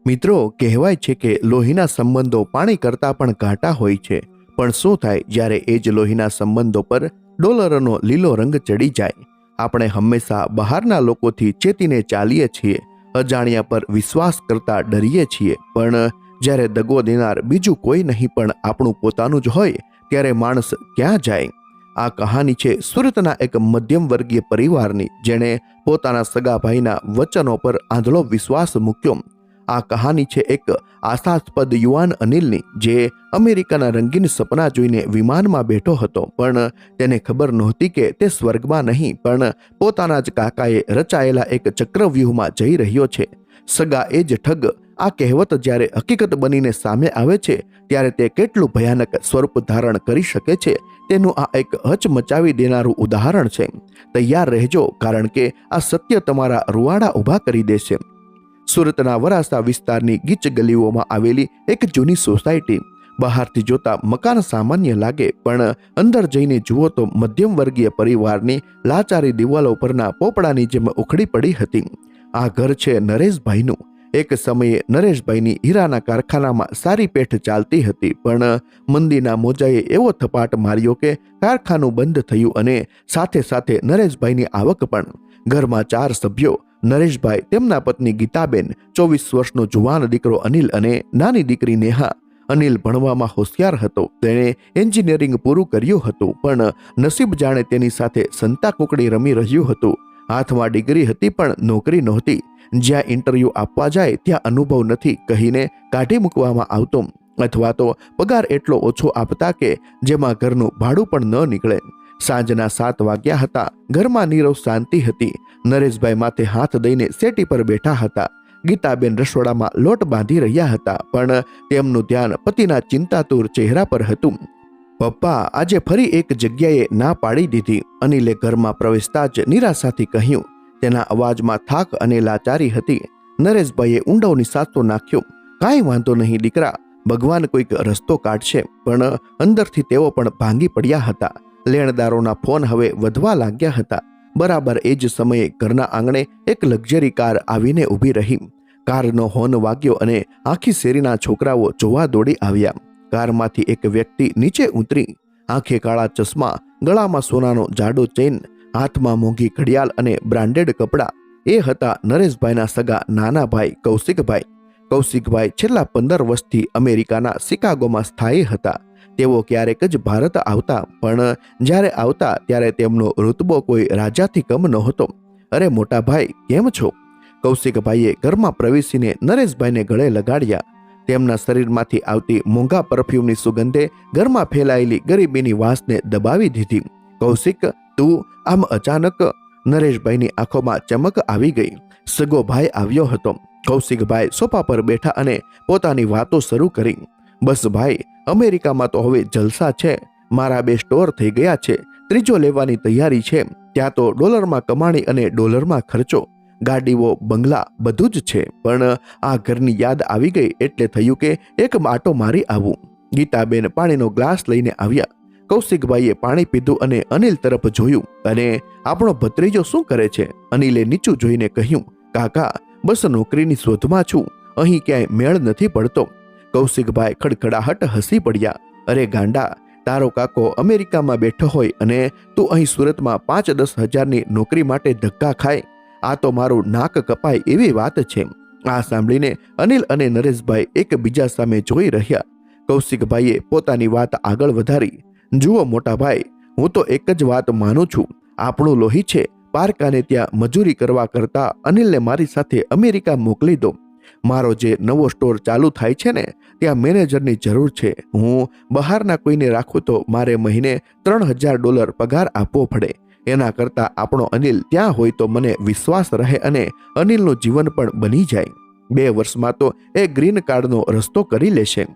મિત્રો, કહેવાય છે કે લોહીના સંબંધો પાણી કરતાં પણ ઘાટા હોય છે. પણ શું થાય જ્યારે એ જ લોહીના સંબંધો પર ડોલરનો લીલો રંગ ચડી જાય? આપણે હંમેશા બહારના લોકોથી ચેતીને ચાલીએ છીએ, અજાણ્યા પર વિશ્વાસ કરતા ડરીએ છીએ. પણ જ્યારે દગો દેનાર બીજું કોઈ નહીં પણ આપણું પોતાનું જ હોય ત્યારે માણસ ક્યાં જાય? આ કહાની છે સુરતના એક મધ્યમ વર્ગીય પરિવારની, જેણે પોતાના સગા ભાઈના વચનો પર આંધળો વિશ્વાસ મૂક્યો. આ કહાની છે એક આશાસ્પદ યુવાન અનિલની, જે અમેરિકાના રંગીન સપના જોઈને વિમાનમાં બેઠો હતો, પણ તેને ખબર નહોતી કે તે સ્વર્ગમાં નહીં પણ પોતાના જ કાકાએ રચાયેલા એક ચક્રવ્યૂહમાં જઈ રહ્યો છે. સગા એ જ ઠગ. આ કહેવત જ્યારે હકીકત બનીને સામે આવે છે ત્યારે તે કેટલું ભયાનક સ્વરૂપ ધારણ કરી શકે છે તેનું આ એક હચમચાવી દેનારું ઉદાહરણ છે. તૈયાર રહેજો, કારણ કે આ સત્ય તમારા રૂવાડા ઊભા કરી દેશે. સુરતના વરાસા વિસ્તારની ગીચ ગલીઓમાં આવેલી એક જૂની સોસાયટી. બહારથી જોતા મકાન સામાન્ય લાગે, પણ અંદર જઈને જુઓ તો મધ્યમ વર્ગીય પરિવારની લાચારી દિવાલો પરના પોપડાની જેમ ઉખડી પડી હતી. આ ઘર છે નરેશભાઈનું. એક સમયે નરેશભાઈની હીરાના કારખાનામાં સારી પેઠ ચાલતી હતી, પણ મંદીના મોજાએ એવો થપાટ માર્યો કે કારખાનું બંધ થયું અને સાથે સાથે નરેશભાઈની આવક પણ. ઘરમાં 4 સભ્યો: નરેશભાઈ, તેમના પત્ની ગીતાબેન, 24 વર્ષનો જુવાન દીકરો અનિલ અને નાની દીકરી નેહા. અનિલ ભણવામાં હોશિયાર હતો. તેણે એન્જિનિયરિંગ પૂરું કર્યું હતું, પણ નસીબ જાણે તેની સાથે સંતા કુકડી રમી રહ્યું હતું. હાથમાં ડિગ્રી હતી પણ નોકરી નહોતી. જ્યાં ઇન્ટરવ્યૂ આપવા જાય ત્યાં અનુભવ નથી કહીને કાઢી મૂકવામાં આવતો, અથવા તો પગાર એટલો ઓછો આપતા કે જેમાં ઘરનું ભાડું પણ ન નીકળે. સાંજના 7 વાગ્યા હતા. ઘરમાં નીરવ શાંતિ હતી. નરેશભાઈ માથે હાથ દઈને સેટી પર બેઠા હતા. ગીતાબેન રસોડામાં લોટ બાંધી રહ્યા હતા, પણ તેમનું ધ્યાન પતિના ચિંતાતુર ચહેરા પર હતું. પપ્પા, આજે ફરી એક જગ્યાએ ના પાડી દીધી, અનિલે ઘરમાં પ્રવેશતા જ નિરાશાથી કહ્યું. તેના અવાજમાં થાક અને લાચારી હતી. નરેશભાઈએ ઊંડો નિસાસો નાખ્યો. કાંઈ વાંધો નહીં દીકરા, ભગવાન કોઈક રસ્તો કાઢશે. પણ અંદરથી તેઓ પણ ભાંગી પડ્યા હતા. લેણદારોના ફોન હવે વધવા લાગ્યા હતા. બરાબર એ જ સમયે ઘરના આંગણે એક લક્ઝરી કાર આવીને ઊભી રહી. કારનો હોર્ન વાગ્યો અને આખી શેરીના છોકરાઓ જોવા દોડી આવ્યા. કારમાંથી એક વ્યક્તિ નીચે ઉતરી. આંખે કાળા ચશ્મા, ગળામાં સોનાનો જાડો ચેન, હાથમાં મોંઘી ઘડિયાળ અને બ્રાન્ડેડ કપડાં. એ હતા નરેશભાઈના સગા નાના ભાઈ કૌશિકભાઈ. કૌશિકભાઈ છેલ્લા 15 વર્ષથી અમેરિકાના શિકાગોમાં સ્થાયી હતા. તેઓ ક્યારેક જ ભારત આવતા, પણ જ્યારે આવતા ત્યારે તેમનો રુતબો કોઈ રાજાથી કમ નહોતો. અરે મોટા ભાઈ, કેમ છો? કૌશિકભાઈએ ઘરમાં પ્રવેશીને નરેશભાઈને ગળે લગાડ્યા. તેમના શરીરમાંથી આવતી મોંઘા પરફ્યુમની સુગંધે ઘરમાં ફેલાયેલી ગરીબીની વાસને દબાવી દીધી. કૌશિક, તું આમ અચાનક? નરેશભાઈની આંખોમાં ચમક આવી ગઈ. સગો ભાઈ આવ્યો હતો. કૌશિકભાઈ સોફા પર બેઠા અને પોતાની વાતો શરૂ કરી. બસ ભાઈ, અમેરિકામાં તો હવે જલસા છે. મારા 2 સ્ટોર થઈ ગયા છે. 3જો લેવાની તૈયારી છે. ત્યાં તો ડોલરમાં કમાણી અને ડોલરમાં ખર્ચો. ગાડીઓ, બંગલા, બધું જ છે. પણ આ ઘરની યાદ આવી ગઈ એટલે થયું કે એક માટો મારી આવું. ગીતાબેન પાણીનો ગ્લાસ લઈને આવ્યા. કૌશિકભાઈએ પાણી પીધું અને અનિલ તરફ જોયું. અને આપણો ભત્રીજો શું કરે છે? અનિલે નીચું જોઈને કહ્યું. કાકા, બસ નોકરીની શોધમાં છું. અહીં ક્યાંય મેળ નથી પડતો. કૌશિકભાઈ ખડખડાહટ હસી પડ્યા. અરે ગાંડા, તારો કાકો અમેરિકામાં બેઠો હોય અને તું અહીં સુરતમાં 5-10 હજારની નોકરી માટે ધક્કા ખાય? આ તો મારું નાક કપાય એવી વાત છે. આ સાંભળીને અનિલ અને નરેશભાઈ એકબીજા સામે જોઈ રહ્યા. કૌશિકભાઈએ પોતાની વાત આગળ વધારી. જુઓ મોટા ભાઈ, હું તો એક જ વાત માનું છું. આપણું લોહી છે. પારકાને ત્યાં મજૂરી કરવા કરતા અનિલને મારી સાથે અમેરિકા મોકલી દો. મારો જે નવો સ્ટોર ચાલુ થાય છે ને, ત્યાં મેનેજરની જરૂર છે. હું બહારના કોઈને રાખું તો મારે મહિને $3000 પગાર આપવો પડે. એના કરતાં આપણો અનિલ ત્યાં હોય તો મને વિશ્વાસ રહે અને અનિલનું જીવન પણ બની જાય. 2 વર્ષમાં તો એ ગ્રીન કાર્ડનો રસ્તો કરી લેશે.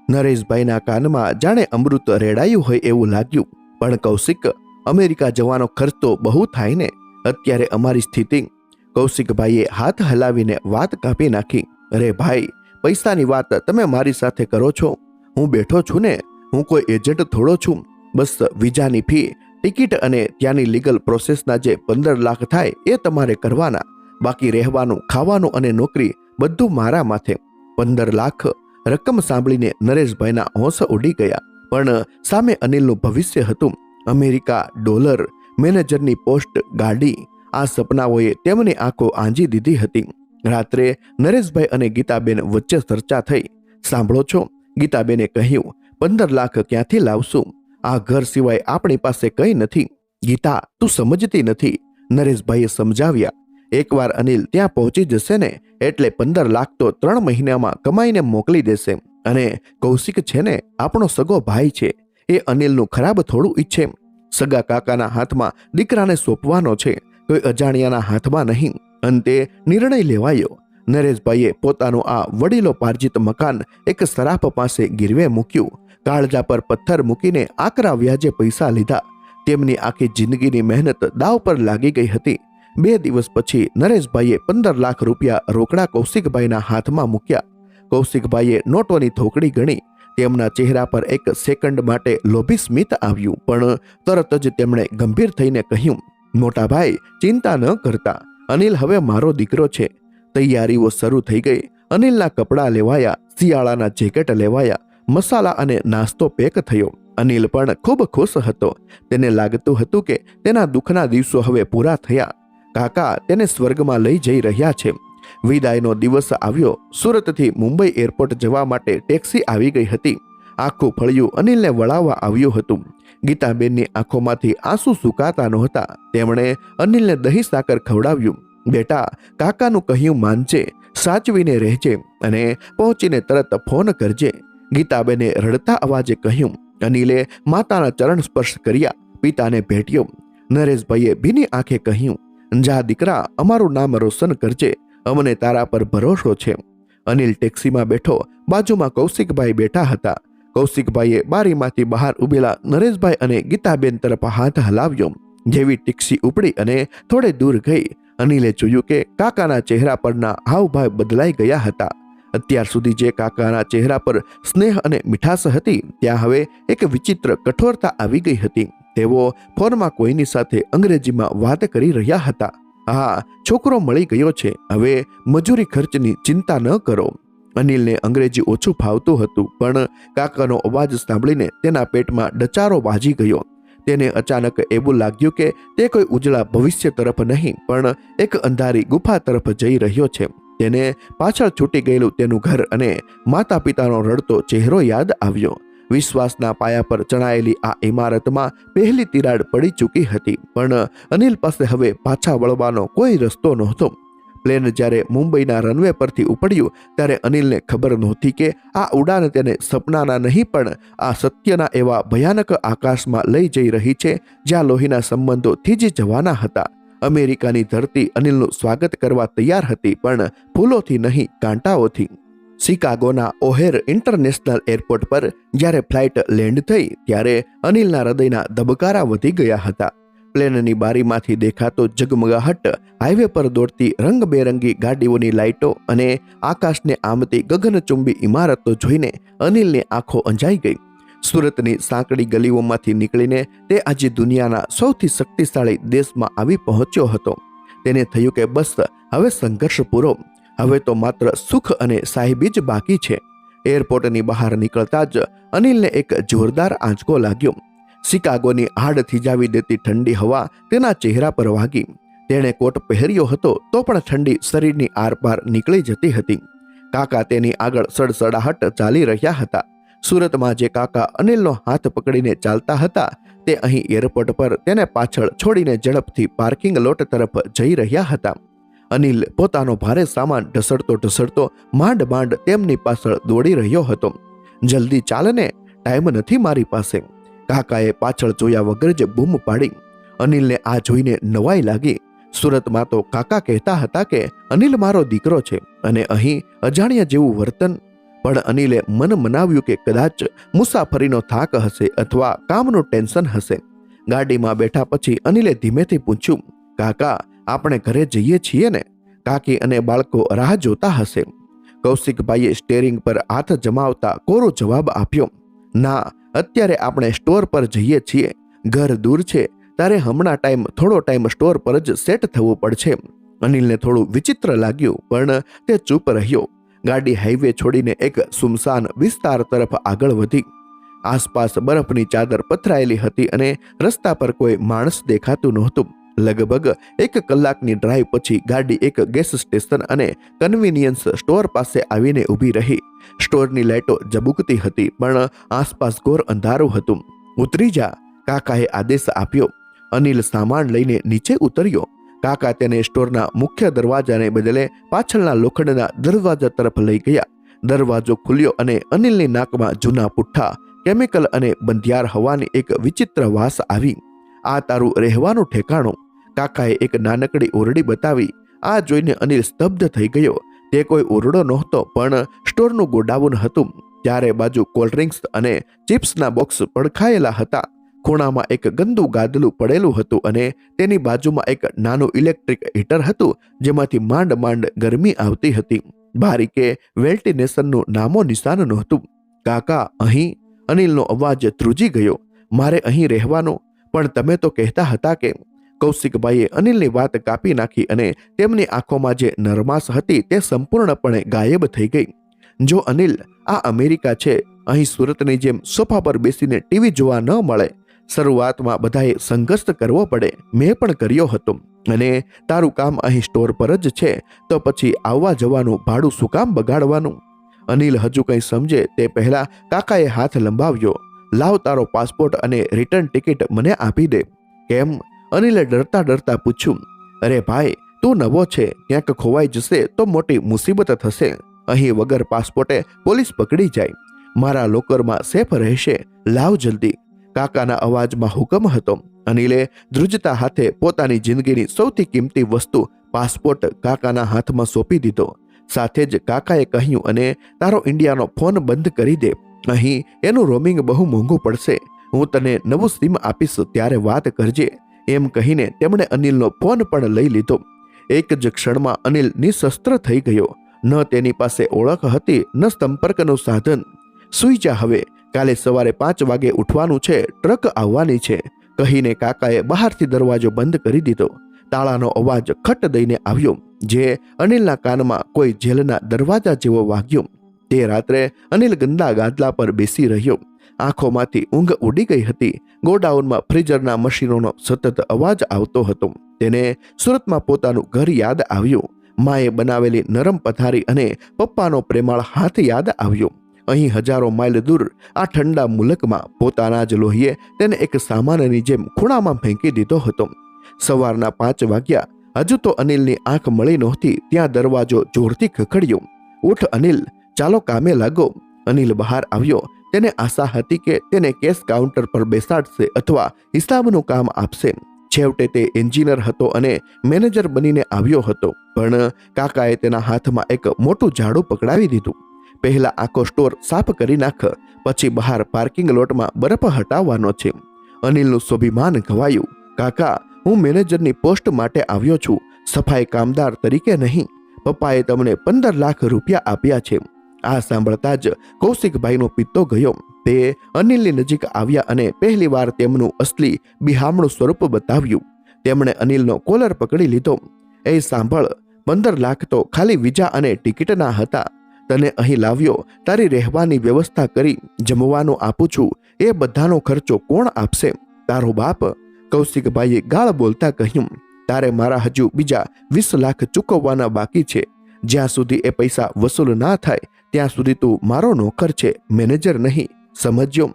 નરેશભાઈના કાનમાં જાણે અમૃત રેડાયું હોય એવું લાગ્યું. પણ કૌશિક, અમેરિકા જવાનો ખર્ચ તો બહુ થાય ને. અત્યારે અમારી સ્થિતિ. કૌશિકભાઈએ હાથ હલાવીને વાત કાપી નાખી. અરે ભાઈ, પૈસાની વાત તમે મારી સાથે કરો છો? હું બેઠો છું ને. હું કોઈ એજન્ટ થોડો છું. બસ વિઝાની ફી, ટિકિટ અને ત્યાંની લીગલ પ્રોસેસના જે 15 લાખ થાય એ તમારે કરવાના. બાકી રહેવાનું, ખાવાનું અને નોકરી બધું મારા માથે. 15 લાખ રકમ સાંભળીને નરેશભાઈના હોંશ ઉડી ગયા. પણ સામે અનિલનું ભવિષ્ય હતું. અમેરિકા, ડોલર, મેનેજરની પોસ્ટ, ગાડી. આ સપનાઓએ તેમની આંખો આંજી દીધી હતી. રાત્રે નરેશભાઈ અને ગીતાબેન વચ્ચે ચર્ચા થઈ. સાંભળો છો, ગીતાબેને કહ્યું, 15 લાખ ક્યાંથી લાવશું? આ ઘર સિવાય આપણી પાસે કંઈ નથી. ગીતા, તું સમજતી નથી, નરેશભાઈએ સમજાવ્યા. એકવાર અનિલ ત્યાં પહોંચી જશે ને એટલે 15 લાખ તો 3 મહિનામાં કમાઈને મોકલી દેશે. અને કૌશિક છે ને, આપણો સગો ભાઈ છે, એ અનિલનું ખરાબ થોડું ઈચ્છે. સગા કાકાના હાથમાં દીકરાને સોંપવાનો છે, કોઈ અજાણ્યાના હાથમાં નહીં. અંતે નિર્ણય લેવાયો. નરેશભાઈએ પોતાનું આ વડીલો પાર્જિત મકાન એક સરાફ પાસે ગીરવે મૂક્યું. કાળજા પર પથ્થર મૂકીને આકરા વ્યાજે પૈસા લીધા. તેમની આખી જિંદગીની મહેનત દાવ પર લાગી ગઈ હતી. 2 દિવસ પછી નરેશભાઈએ 15 લાખ રૂપિયા રોકડા કૌશિકભાઈના હાથમાં મૂક્યા. કૌશિકભાઈએ નોટોની થોકડી ગણી. તેમના ચહેરા પર એક સેકન્ડ માટે લોભી સ્મિત આવ્યું, પણ તરત જ તેમણે ગંભીર થઈને કહ્યું, મોટા ભાઈ, ચિંતા ન કરતા, અનિલ હવે મારો દીકરો છે. તૈયારીઓ શરૂ થઈ ગઈ. અનિલના કપડાં લેવાયા, શિયાળાના જેકેટ લેવાયા, મસાલા અને નાસ્તો પેક થયો. અનિલ પણ ખૂબ ખુશ હતો. તેને લાગતું હતું કે તેના દુઃખના દિવસો હવે પૂરા થયા. કાકા તેને સ્વર્ગમાં લઈ જઈ રહ્યા છે. વિદાયનો દિવસ આવ્યો. સુરતથી મુંબઈ એરપોર્ટ જવા માટે ટેક્સી આવી ગઈ હતી. આખું ફળિયું અનિલને વળાવવા આવ્યું હતું. ગીતાબેનની આંખોમાંથી આંસુ સુકાતા નહોતા. તેમણે અનિલને દહીં સાકર ખવડાવ્યું. બેટા, કાકાનું કહ્યું માનજે, સાચવીને રહેજે અને પહોંચીને તરત ફોન કરજે. ગીતાબેને રડતા અવાજે કહ્યું. અનિલે માતાના ચરણ સ્પર્શ કર્યા, પિતાને ભેટ્યો. નરેશભાઈએ ભીની આંખે કહ્યું, જા દીકરા, અમારું નામ રોશન કરજે, અમને તારા પર ભરોસો છે. અનિલ ટેક્સીમાં બેઠો. બાજુમાં કૌશિકભાઈ બેઠા હતા. કૌશિકભાઈએ બારીમાંથી બહાર ઉભેલા નરેશભાઈ અને ગીતાબેન તરફ હાથ હલાવ્યો. જેવી ટેક્સી ઉપડી અને થોડે દૂર ગઈ, અનિલે જોયું કે કાકાના ચહેરા પરના હાવભાવ બદલાઈ ગયા હતા. અત્યાર સુધી જે કાકાના ચહેરા પર સ્નેહ અને મીઠાશ હતી, ત્યાં હવે એક વિચિત્ર કઠોરતા આવી ગઈ હતી. તેઓ ફોનમાં કોઈની સાથે અંગ્રેજીમાં વાત કરી રહ્યા હતા. હા, છોકરો મળી ગયો છે, હવે મજૂરી ખર્ચની ચિંતા ન કરો. અનિલને અંગ્રેજી ઓછું ફાવતું હતું, પણ કાકાનો અવાજ સાંભળીને તેના પેટમાં ડચારો વાજી ગયો. તેને અચાનક એવું લાગ્યું કે તે કોઈ ઉજળા ભવિષ્ય તરફ નહીં, પણ એક અંધારી ગુફા તરફ જઈ રહ્યો છે. તેને પાછળ છૂટી ગયેલું તેનું ઘર અને માતા પિતાનો રડતો ચહેરો યાદ આવ્યો. વિશ્વાસના પાયા પર ચણાયેલી આ ઇમારતમાં પહેલી તિરાડ પડી ચૂકી હતી, પણ અનિલ પાસે હવે પાછા વળવાનો કોઈ રસ્તો નહોતો. પ્લેન જ્યારે મુંબઈના રનવે પરથી ઉપડ્યું ત્યારે અનિલને ખબર નહોતી કે આ ઉડાન તેને સપનાના નહીં પણ આ સત્યના એવા ભયાનક આકાશમાં લઈ જઈ રહી છે, જ્યાં લોહીના સંબંધો થીજી જવાના હતા. અમેરિકાની ધરતી અનિલનું સ્વાગત કરવા તૈયાર હતી, પણ ફૂલોથી નહીં, કાંટાઓથી. શિકાગોના ઓહેર ઇન્ટરનેશનલ એરપોર્ટ પર જ્યારે ફ્લાઇટ લેન્ડ થઈ ત્યારે અનિલના હૃદયના ધબકારા વધી ગયા હતા. પ્લેનની બારીમાંથી દેખાતો ઝગમગાહટ, હાઈવે પર દોડતી રંગબેરંગી ગાડીઓની લાઇટો અને આકાશને આમતી ગગનચુંબી ઇમારતો જોઈને અનિલની આંખો અંજાઈ ગઈ. સુરતની સાંકડી ગલીઓમાંથી નીકળીને તે આજે દુનિયાના સૌથી શક્તિશાળી દેશમાં આવી પહોંચ્યો હતો. તેને થયું કે બસ હવે સંઘર્ષ પૂરો, હવે તો માત્ર સુખ અને સાહેબી જ બાકી છે. એરપોર્ટની બહાર નીકળતા જ અનિલને એક જોરદાર આંચકો લાગ્યો. શિકાગોની હાડ થીજાવી દેતી ઠંડી હવા તેના ચહેરા પર વાગી. તેણે કોટ પહેર્યો હતો તો પણ ઠંડી શરીરની આરપાર નીકળી જતી હતી. કાકા તેની આગળ સડસડાહટ ચાલી રહ્યા હતા. સુરતમાં જે કાકા અનિલનો હાથ પકડીને ચાલતા હતા, તે અહીં એરપોર્ટ પર તેને પાછળ છોડીને ઝડપથી પાર્કિંગ લોટ તરફ જઈ રહ્યા હતા. અનિલ પોતાનો ભારે સામાન ઢસડતો માંડ તેમની પાછળ દોડી રહ્યો હતો. જલ્દી ચાલ ને, ટાઈમ નથી મારી પાસે, કાકાએ પાછળ જોયા વગર જ બૂમ પાડી. અનિલને આ જોઈને નવાઈ લાગી. સુરતમાં તો કાકા કહેતા હતા કે અનિલ મારો દીકરો છે અને અહીં અજાણ્યા જેવું વર્તન. પણ અનિલે મન મનાવ્યું કે કદાચ મુસાફરીનો થાક હશે અથવા કામનું ટેન્શન હશે. ગાડીમાં બેઠા પછી અનિલે ધીમેથી પૂછ્યું, કાકા, આપણે ઘરે જઈએ છીએ ને? કાકી અને બાળકો રાહ જોતા હશે. કૌશિકભાઈએ સ્ટેરિંગ પર હાથ જમાવતા કોરો જવાબ આપ્યો, ના, અત્યારે આપણે સ્ટોર પર જઈએ છીએ. ઘર દૂર છે, તારે હમણાં થોડો ટાઈમ સ્ટોર પર જ સેટ થવું પડશે. અનિલને થોડું વિચિત્ર લાગ્યું, પણ તે ચૂપ રહ્યો. ગાડી હાઈવે છોડીને એક સુમસાન વિસ્તાર તરફ આગળ વધી. આસપાસ બરફની ચાદર પથરાયેલી હતી અને રસ્તા પર કોઈ માણસ દેખાતું નહોતું. લગભગ 1 કલાકની ડ્રાઈવ પછી ગાડી એક ગેસ સ્ટેશન અને કન્વીનિયન્સ સ્ટોર પાસે આવીને ઊભી રહી. સ્ટોરની લાઇટો ઝબૂકતી હતી, પણ આસપાસ ઘોર અંધારું હતું. ઉતરી જા, કાકાએ આદેશ આપ્યો. અનિલ સામાન લઈને નીચે ઉતર્યો. કાકા તેને સ્ટોરના મુખ્ય દરવાજાને બદલે પાછળના લોખંડના દરવાજા તરફ લઈ ગયા. દરવાજો ખુલ્યો અને અનિલની નાકમાં જૂના પુઠ્ઠા, કેમિકલ અને બંધિયાર હવાની એક વિચિત્ર વાસ આવી. આ તારું રહેવાનું ઠેકાણું, કાકાએ એક નાનકડી ઓરડી બતાવી. આ જોઈને અનિલ સ્તબ્ધ થઈ ગયો. તે કોઈ ઓરડો નહોતો, પણ સ્ટોરનું ગોડાઉન હતું. ચારે બાજુ કોલ્ડ્રિંક્સ અને ચિપ્સના બોક્સ પડખાયેલા હતા. ખૂણામાં એક ગંદુ ગાદલું પડેલું હતું અને તેની બાજુમાં એક નાનું ઇલેક્ટ્રિક હીટર હતું, જેમાંથી માંડ માંડ ગરમી આવતી હતી. બારીકે વેન્ટિલેશનનું નામો નિશાન નહોતું. કાકા, અહીં? અનિલનો અવાજ ધ્રુજી ગયો. મારે અહીં રહેવાનું? પણ તમે તો કહેતા હતા કે... કૌશિકભાઈએ અનિલની વાત કાપી નાખી અને તેમની આંખોમાં જે નરમાશ હતી તે સંપૂર્ણપણે ગાયબ થઈ ગઈ. જો અનિલ, આ અમેરિકા છે. અહીં સુરતની જેમ સોફા પર બેસીને ટીવી જોવા ન મળે. શરૂઆતમાં બધાએ સંઘર્ષ કરવો પડે. મેં પણ કર્યો હતો. અને તારું કામ અહીં સ્ટોર પર જ છે, તો પછી આવવા જવાનું ભાડું શું કામ બગાડવાનું? અનિલ હજુ કંઈ સમજે તે પહેલા કાકાએ હાથ લંબાવ્યો. લાવ તારો પાસપોર્ટ અને રિટર્ન ટિકિટ મને આપી દે. કેમ? અનિલે ડરતા ડરતા પૂછ્યું. અરે ભાઈ, તું નવો છે, ક્યાંક ખોવાઈ જશે તો મોટી મુસીબત થશે. અહીં વગર પાસપોર્ટે પોલીસ પકડી જાય. મારા લોકરમાં સેફ રહેશે. લાવ જલ્દી. કાકાના અવાજમાં હુકમ હતો. અનિલે ધ્રુજતા હાથે પોતાની જિંદગીની સૌથી કિંમતી વસ્તુ પાસપોર્ટ કાકાના હાથમાં સોંપી દીધો. સાથે જ કાકાએ કહ્યું, અને તારો ઇન્ડિયાનો ફોન બંધ કરી દે. અહીં એનું રોમિંગ બહુ મોંઘું પડશે. હું તને નવું સિમ આપીશ, ત્યારે વાત કરજે. એમ કહીને તેમણે અનિલનો ફોન પણ લઈ લીધો. એક જ ક્ષણમાં અનિલ નિશસ્ત્ર થઈ ગયો. ન તેની પાસે ઓળખ હતી, ન સંપર્કનું સાધન. સૂઈ જા હવે, કાલે સવારે 5 વાગે ઉઠવાનું છે, ટ્રક આવવાની છે, કહીને કાકાએ બહારથી દરવાજો બંધ કરી દીધો. તાળાનો અવાજ ખટ દઈને આવ્યો, જે અનિલના કાનમાં કોઈ જેલના દરવાજા જેવો વાગ્યો. તે રાત્રે અનિલ ગંદા ગાદલા પર બેસી રહ્યો. આંખોમાંથી ઊંઘ ઉડી ગઈ હતી. ગોડાઉનમાં ફ્રીઝરના મશીનોનો સતત અવાજ આવતો હતો. તેને સુરતમાં પોતાનું ઘર યાદ આવ્યું. માએ બનાવેલી નરમ પથારી અને પપ્પાનો પ્રેમાળ હાથ યાદ આવ્યો. અહીં હજારો માઇલ દૂર આ ઠંડા મુલકમાં પોતાના જ લોહીએ તેને એક સામાનની જેમ ખૂણામાં ફેંકી દીધો હતો. સવારના 5 વાગ્યા. હજુ તો અનિલની આંખ મળી નહોતી ત્યાં દરવાજો જોરથી ખખડ્યો. ઉઠ અનિલ, ચાલો કામે લાગો. અનિલ બહાર આવ્યો. તેને આશા હતી કે તેને કેશ કાઉન્ટર પર બેસાડશે અથવા હિસાબનું કામ આપશે. છેવટે તે એન્જિનિયર હતો અને મેનેજર બનીને આવ્યો હતો. પણ કાકાએ તેના હાથમાં એક મોટું ઝાડુ પકડાવી દીધું. પહેલા આખો સ્ટોર સાફ કરી નાખ, પછી બહાર પાર્કિંગ લોટમાં બરફ હટાવવાનો છે. અનિલનું સ્વાભિમાન ઘવાયું. કાકા, હું મેનેજરની પોસ્ટ માટે આવ્યો છું, સફાઈ કામદાર તરીકે નહીં. પપ્પાએ તમને 15 લાખ રૂપિયા આપ્યા છે. આ સાંભળતા જ કૌશિકભાઈનો પિત્તો ગયો. તે અનિલની નજીક આવ્યા અને પહેલીવાર તેમનું અસલી બિહામણું સ્વરૂપ બતાવ્યું. તેમણે અનિલનો કોલર પકડી લીધો. એ સાંભળ, 15 લાખ તો ખાલી વિઝા અને ટિકિટના હતા. તને અહીં લાવ્યો, તારી રહેવાની વ્યવસ્થા કરી, જમવાનું આપું છું. એ બધાનો ખર્ચો કોણ આપશે? તારો બાપ. કૌશિકભાઈએ ગાળ બોલતા કહ્યું, તારે મારા હજુ બીજા 20 લાખ ચૂકવવાના બાકી છે. જ્યાં સુધી એ પૈસા વસૂલ ના થાય ત્યાં સુધી તું મારો નોકર છે, મેનેજર નહીં. સમજ્યો?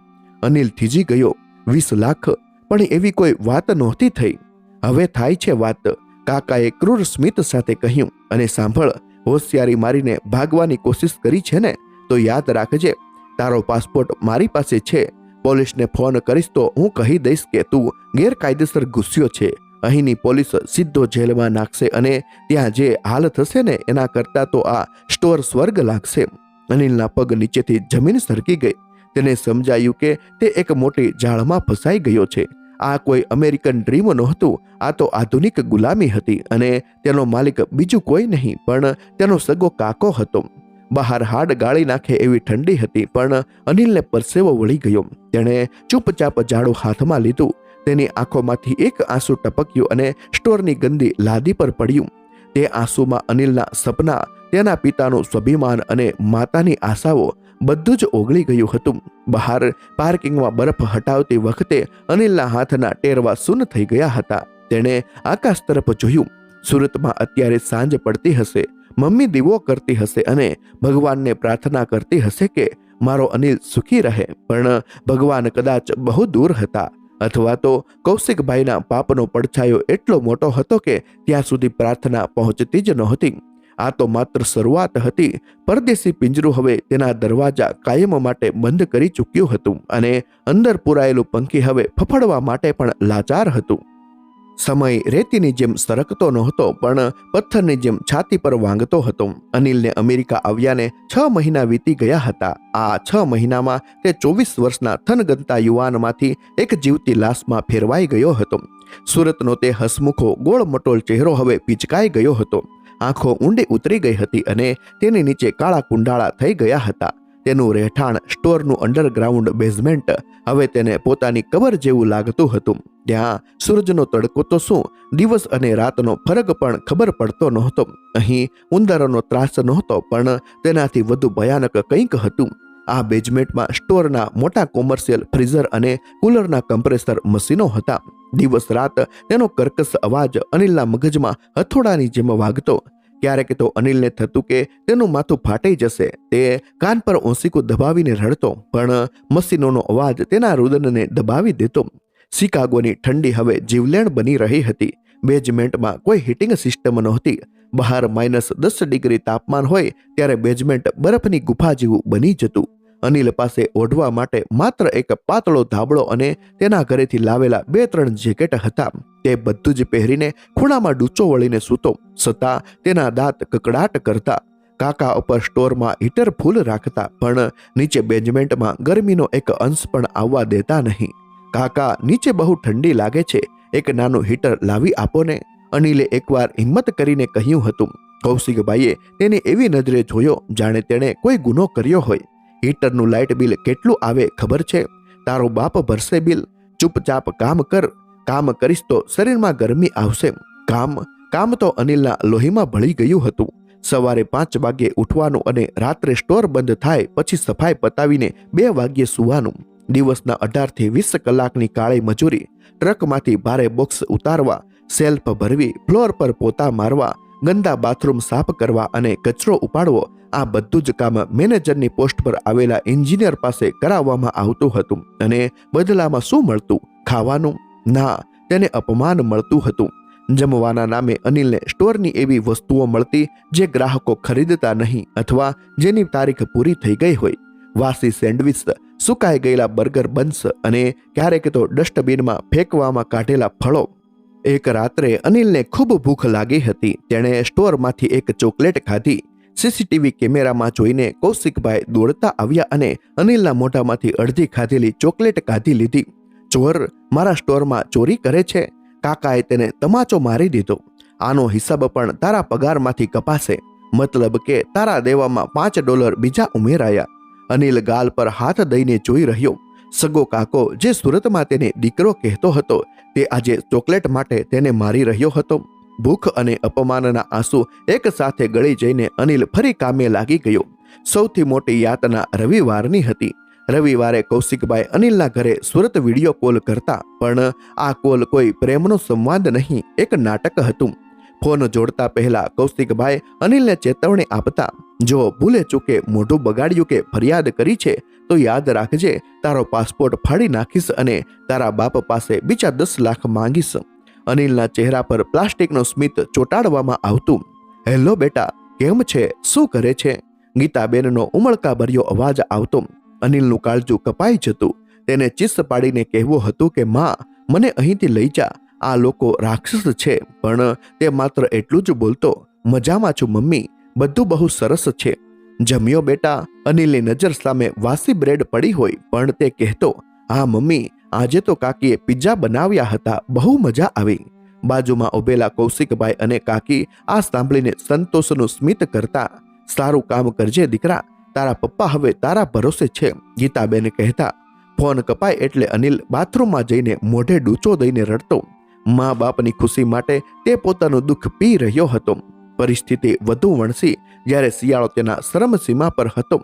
અનિલ થીજી ગયો. 20 લાખ? પણ એવી કોઈ વાત નહોતી થઈ. હવે થાય છે વાત, કાકાએ ક્રૂર સ્મિત સાથે કહ્યું. અને સાંભળ, હોશિયારી મારીને ભાગવાની કોશિશ કરી છે ને, તો યાદ રાખજે, તારો પાસપોર્ટ મારી પાસે છે. પોલીસને ફોન કરીશ તો હું કહી દઈશ કે તું ગેરકાયદેસર ઘૂસ્યો છે. અહીંની પોલીસ સીધો જેલમાં નાખશે અને ત્યાં જે હાલ થશે ને એના કરતાં તો આ સ્ટોર સ્વર્ગ લાગશે. અનિલના પગ નીચેથી જમીન સરકી ગઈ. તેને સમજાયું કે તે એક મોટી જાળમાં ફસાઈ ગયો છે. આ કોઈ અમેરિકન ડ્રીમ નહોતું, આ તો આધુનિક ગુલામી હતી. અને તેનો માલિક બીજું કોઈ નહીં પણ તેનો સગો કાકો હતો. બહાર હાડ ગાળી નાખે એવી ઠંડી હતી, પણ અનિલને પરસેવો વળી ગયો. તેણે ચૂપચાપ ઝાડુ હાથમાં લીધું. તેની આંખોમાંથી એક આંસુ ટપક્યું અને સ્ટોરની ગંદી લાદી પર પડ્યું. તે આંસુમાં અનિલના સપના તેના પિતાનું સ્વાભિમાન અને માતાની આશાઓ બધું જ ઓગળી ગયું હતું. બહાર પાર્કિંગમાં બરફ હટાવતી વખતે અનિલના હાથના ટેરવા સૂન થઈ ગયા હતા. તેણે આકાશ તરફ જોયું. સુરતમાં અત્યારે સાંજ પડતી હશે, મમ્મી દીવો કરતી હશે અને ભગવાનને પ્રાર્થના કરતી હશે કે મારો અનિલ સુખી રહે. પણ ભગવાન કદાચ બહુ દૂર હતા, અથવા તો કૌશિકભાઈના પાપનો પડછાયો એટલો મોટો હતો કે ત્યાં સુધી પ્રાર્થના પહોંચતી જ નહોતી. આ તો માત્ર શરૂઆત હતી. પરદેશી પિંજરું હવે તેના દરવાજા કાયમ માટે બંધ કરી ચૂક્યું હતું અને અંદર પુરાયેલું પંખી હવે ફફડવા માટે પણ લાચાર હતું. સમય રેતીની જેમ સરકતો નહોતો, પણ પથ્થરની જેમ છાતી પર વાંગતો હતો. અનિલને અમેરિકા આવ્યાને 6 મહિના વીતી ગયા હતા. આ 6 મહિનામાં તે 24 વર્ષના થનગનતા યુવાનમાંથી એક જીવતી લાશમાં ફેરવાઈ ગયો હતો. સુરતનો તે હસમુખો ગોળ મટોલ ચહેરો હવે પિચકાઈ ગયો હતો. આંખો ઊંડી ઉતરી ગઈ હતી અને તેની નીચે કાળા કુંડાળા થઈ ગયા હતા. તેનું રહેઠાણ સ્ટોરનું અંડરગ્રાઉન્ડ બેઝમેન્ટ હવે તેને પોતાની કબર જેવું લાગતું હતું. ત્યાં સૂરજનો તડકો તો શું, દિવસ અને રાતનો ફરક પણ ખબર પડતો નહોતો. અહીં ઉંદરોનો ત્રાસ નહોતો, પણ તેનાથી વધુ ભયાનક કંઈક હતું. આ બેઝમેન્ટમાં સ્ટોરના મોટા કોમર્શિયલ ફ્રીઝર અને કુલરના કમ્પ્રેસર મશીનો હતા. દિવસ રાત તેનો કર્કશ અવાજ અનિલના મગજમાં હથોડાની જેમ વાગતો. ક્યારેક તો અનિલને થતું કે તેનું માથું ફાટી જશે. તે કાન પર ઓંસીકું દબાવીને રડતો, પણ મશીનોનો અવાજ તેના રુદનને દબાવી દેતો. શિકાગોની ઠંડી હવે જીવલેણ બની રહી હતી. બેઝમેન્ટમાં કોઈ હીટિંગ સિસ્ટમ નહોતી. બહાર -10 ડિગ્રી તાપમાન હોય ત્યારે બેઝમેન્ટ બરફની ગુફા જેવું બની જતું. અનિલ પાસે ઓઢવા માટે માત્ર એક પાતળો ધાબળો અને તેના ઘરેથી લાવેલા 2-3 જેકેટ હતા. તે બધું જ પહેરીને ખૂણામાં ડૂચો વળીને સૂતો. છતાં તેના દાંત કકડાટ કરતા. કાકા ઉપર સ્ટોરમાં હીટર ફૂલ રાખતા, પણ નીચે બેઝમેન્ટમાં ગરમીનો એક અંશ પણ આવવા દેતા નહીં. કાકા, નીચે બહુ ઠંડી લાગે છે, એક નાનું હીટર લાવી આપો ને, અનિલે એકવાર હિંમત કરીને કહ્યું હતું. કૌશિકભાઈએ તેને એવી નજરે જોયો જાણે તેણે કોઈ ગુનો કર્યો હોય. હીટરનું લાઇટ બિલ કેટલું આવે ખબર છે? તારો બાપ ભરશે બિલ. ચૂપચાપ કામ કર. કામ કરીશ તો શરીરમાં ગરમી આવશે. કામ તો અનિલના લોહીમાં ભળી ગયું હતું. સવારે 5 વાગ્યે ઉઠવાનું અને રાત્રે સ્ટોર બંધ થાય પછી સફાઈ પતાવીને 2 વાગ્યે સૂવાનું. દિવસના 18 થી 20 કલાકની કાળી મજૂરી. ટ્રકમાંથી ભારે બોક્સ ઉતારવા, સેલ્ફ ભરવી, ફ્લોર પર પોતા મારવા, ગંદા બાથરૂમ સાફ કરવા અને કચરો ઉપાડવો. આ બધું જ કામ મેનેજરની પોસ્ટ પર આવેલા એન્જિનિયર પાસે કરાવવામાં આવતું હતું. અને બદલામાં શું મળતું? ખાવાનું? ના, તેને અપમાન મળતું હતું. જમવાના નામે અનિલને સ્ટોરની એવી વસ્તુઓ મળતી જે ગ્રાહકો ખરીદતા નહીં, અથવા જેની તારીખ પૂરી થઈ ગઈ હોય. વાસી સેન્ડવિચ, સુકાઈ ગયેલા બર્ગર બન્સ અને ક્યારેક તો ડસ્ટબિનમાં ફેંકવામાં કાઢેલા ફળો. એક રાત્રે અનિલને ખૂબ ભૂખ લાગી હતી. તેણે સ્ટોરમાંથી એક ચોકલેટ ખાધી. સીસીટીવી કેમેરામાં જોઈને કૌશિકભાઈ દોડતા આવ્યા અને અનિલના મોઢામાંથી અડધી ખાધેલી ચોકલેટ કાઢી લીધી. ચોર, મારા સ્ટોરમાં ચોરી કરે છે. કાકાએ તેને તમાચો મારી દીધો. આનો હિસાબ પણ તારા પગારમાંથી કપાશે. મતલબ કે તારા દેવામાં $5 બીજા ઉમેરાયા. અનિલ ગાલ પર હાથ દઈને જોઈ રહ્યો. સગો કાકો, જે સુરતમાં તેને દીકરો કહેતો હતો, તે આજે ચોકલેટ માટે તેને મારી રહ્યો હતો. ભૂખ અને અપમાનના આંસુ એક સાથે ગળી જઈને અનિલ ફરી કામે લાગી ગયો. સૌથી મોટી યાતના રવિવારની હતી. રવિવારે કૌશિકભાઈ અનિલના ઘરે સુરત વિડીયો કોલ કરતા, પણ આ કોલ કોઈ પ્રેમનો સંવાદ નહીં, એક નાટક હતું. ફોન જોડતા પહેલા કૌશિકભાઈ અનિલને ચેતવણી આપતા, જો ભૂલે ચૂકે મોઢું બગાડ્યું કે ફરિયાદ કરી છે તો યાદ રાખજે, તારો પાસપોર્ટ ફાડી નાખીશ અને તારા બાપ પાસે બીજા 10 લાખ માંગીશ. અનિલના ચહેરા પર પ્લાસ્ટિકનો સ્મિત ચોંટાડવામાં આવતું. હેલો બેટા, કેમ છે? શું કરે છે? ગીતાબેનનો ઉમળકાભર્યો અવાજ આવતો. અનિલનું કાળજું કપાઈ જતું. તેને ચીસ પાડીને કહેવું હતું કે માં, મને અહીંથી લઈ જા, આ લોકો રાક્ષસ છે. પણ તે માત્ર એટલું જ બોલતો, મજામાં છું મમ્મી, બધું બહુ સરસ છે. જમ્યો બેટા? અનિલની નજર સામે વાસી બ્રેડ પડી હોય, પણ તે કહેતો, હા મમ્મી, આજે તો કાકીએ પિઝા બનાવ્યા હતા, બહુ મજા આવી. બાજુમાં ઉભેલા કૌશિકભાઈ અને કાકી આ સાંભળીને સંતોષનું સ્મિત કરતા. સારું કામ કરજે દીકરા, તારા પપ્પા હવે તારા ભરોસે છે, ગીતાબેન કહેતા. ફોન કપાય એટલે અનિલ બાથરૂમમાં જઈને મોઢે ડૂચો દઈને રડતો. મા બાપની ખુશી માટે તે પોતાનું દુઃખ પી રહ્યો હતો. પરિસ્થિતિ વધુ વણસી જ્યારે શિયાળો તેના ચરમસીમા પર હતો.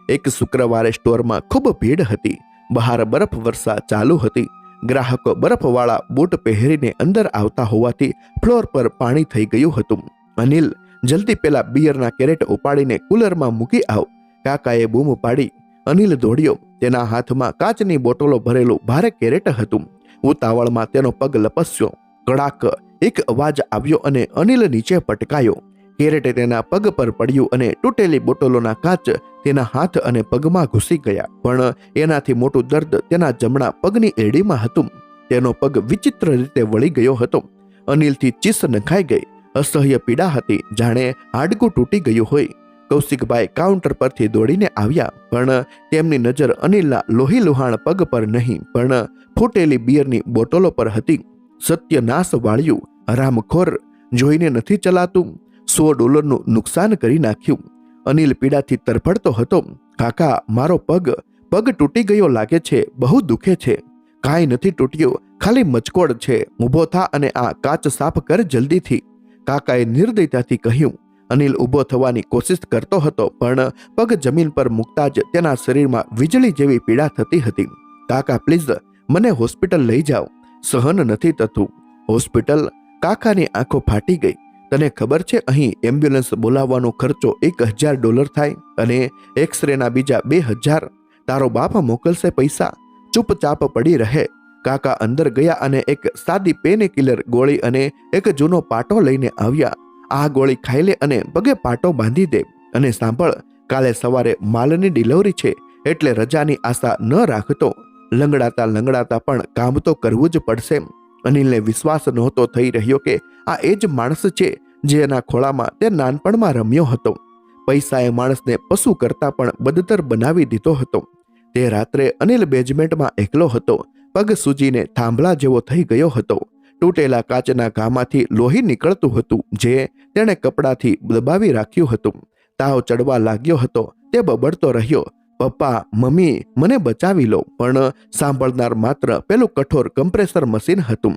એક શુક્રવારે સ્ટોરમાં ખૂબ ભીડ હતી. બહાર બરફ વર્ષા ચાલુ હતી. ગ્રાહકો બરફવાળા બૂટ પહેરીને અંદર આવતા હોવાથી ફ્લોર પર પાણી થઈ ગયું હતું. અનિલ, જલ્દી પેલા બિયરના કેરેટ ઉપાડીને કુલરમાં મૂકી આવ, કાકાએ બૂમ પાડી. અનિલ દોડ્યો. તેના હાથમાં કાચની બોટલો ભરેલું ભારે કેરેટ હતું. ઉતાવળમાં તેનો પગ લપસ્યો. કડાક એક અવાજ આવ્યો અને અનિલ નીચે પટકાયો. કેરેટ તેના પગ પર પડ્યું અને તૂટેલી બોટલોના કાચ તેના હાથ અને પગમાં ઘૂસી ગયા. પણ એનાથી મોટું દર્દ તેના જમણા પગની એડીમાં હતું. તેનો પગ વિચિત્ર રીતે વળી ગયો હતો. અનિલથી ચીસ નખાઈ ગઈ. અસહ્ય પીડા હતી, જાણે હાડકું તૂટી ગયું હોય. કૌશિકભાઈ કાઉન્ટર પરથી દોડીને આવ્યા, પણ તેમની નજર અનિલના લોહી લુહાણ પગ પર નહીં, પણ ફૂટેલી બિયરની બોટલો પર હતી. સત્યનાશ વાળ્યું, હરામખોર, જોઈને નથી ચલાતું. $100 નુકસાન કરી નાખ્યું. અનિલ પીડાથી તરફડતો હતો. કાકા, મારો પગ તૂટી ગયો લાગે છે, બહુ દુખે છે. કાંઈ નથી તૂટ્યો, ખાલી મચકોડ છે. ઊભો થા અને આ કાચ સાફ કર જલ્દીથી, કાકાએ નિર્દયતાથી કહ્યું. અનિલ ઊભો થવાની કોશિશ કરતો હતો, પણ પગ જમીન પર મૂકતા જ તેના શરીરમાં વીજળી જેવી પીડા થતી હતી. કાકા, પ્લીઝ મને હોસ્પિટલ લઈ જાઓ, સહન નથી થતું. હોસ્પિટલ? કાકાની આંખો ફાટી ગઈ. તને ખબર છે અહીં એમ્બ્યુલન્સ બોલાવવાનો ખર્ચો $1000 થાય અને એક્સરેના બીજા 2000. તારો બાપ મોકલશે પૈસા? ચૂપચાપ પડી રહે. કાકા અંદર ગયા અને એક સાદી પેન કિલર ગોળી અને એક જૂનો પાટો લઈને આવ્યા. આ ગોળી ખાઈ લે અને પગે પાટો બાંધી દે. અને સાંભળ, કાલે સવારે માલની ડિલિવરી છે, એટલે રજાની આશા ન રાખતો. લંગડાતા પણ કામ તો કરવું જ પડશે. અનિલને વિશ્વાસ નહોતો થઈ રહ્યો કે આ એ જ માણસ છે જેના ખોળામાં તે નાનપણમાં રમ્યો હતો. પૈસાએ માણસને પશુ કરતા પણ બદતર બનાવી દીધો હતો. તે રાત્રે અનિલ બેઝમેન્ટમાં એકલો હતો. પગ સૂજીને થાંભલા જેવો થઈ ગયો હતો. તૂટેલા કાચના ઘામાંથી લોહી નીકળતું હતું, જે તેણે કપડાથી દબાવી રાખ્યું હતું. તાવ ચડવા લાગ્યો હતો. તે બબડતો રહ્યો, પપ્પા, મમ્મી, મને બચાવી લો. પણ સાંભળનાર માત્ર પેલું કઠોર કમ્પ્રેસર મશીન હતું.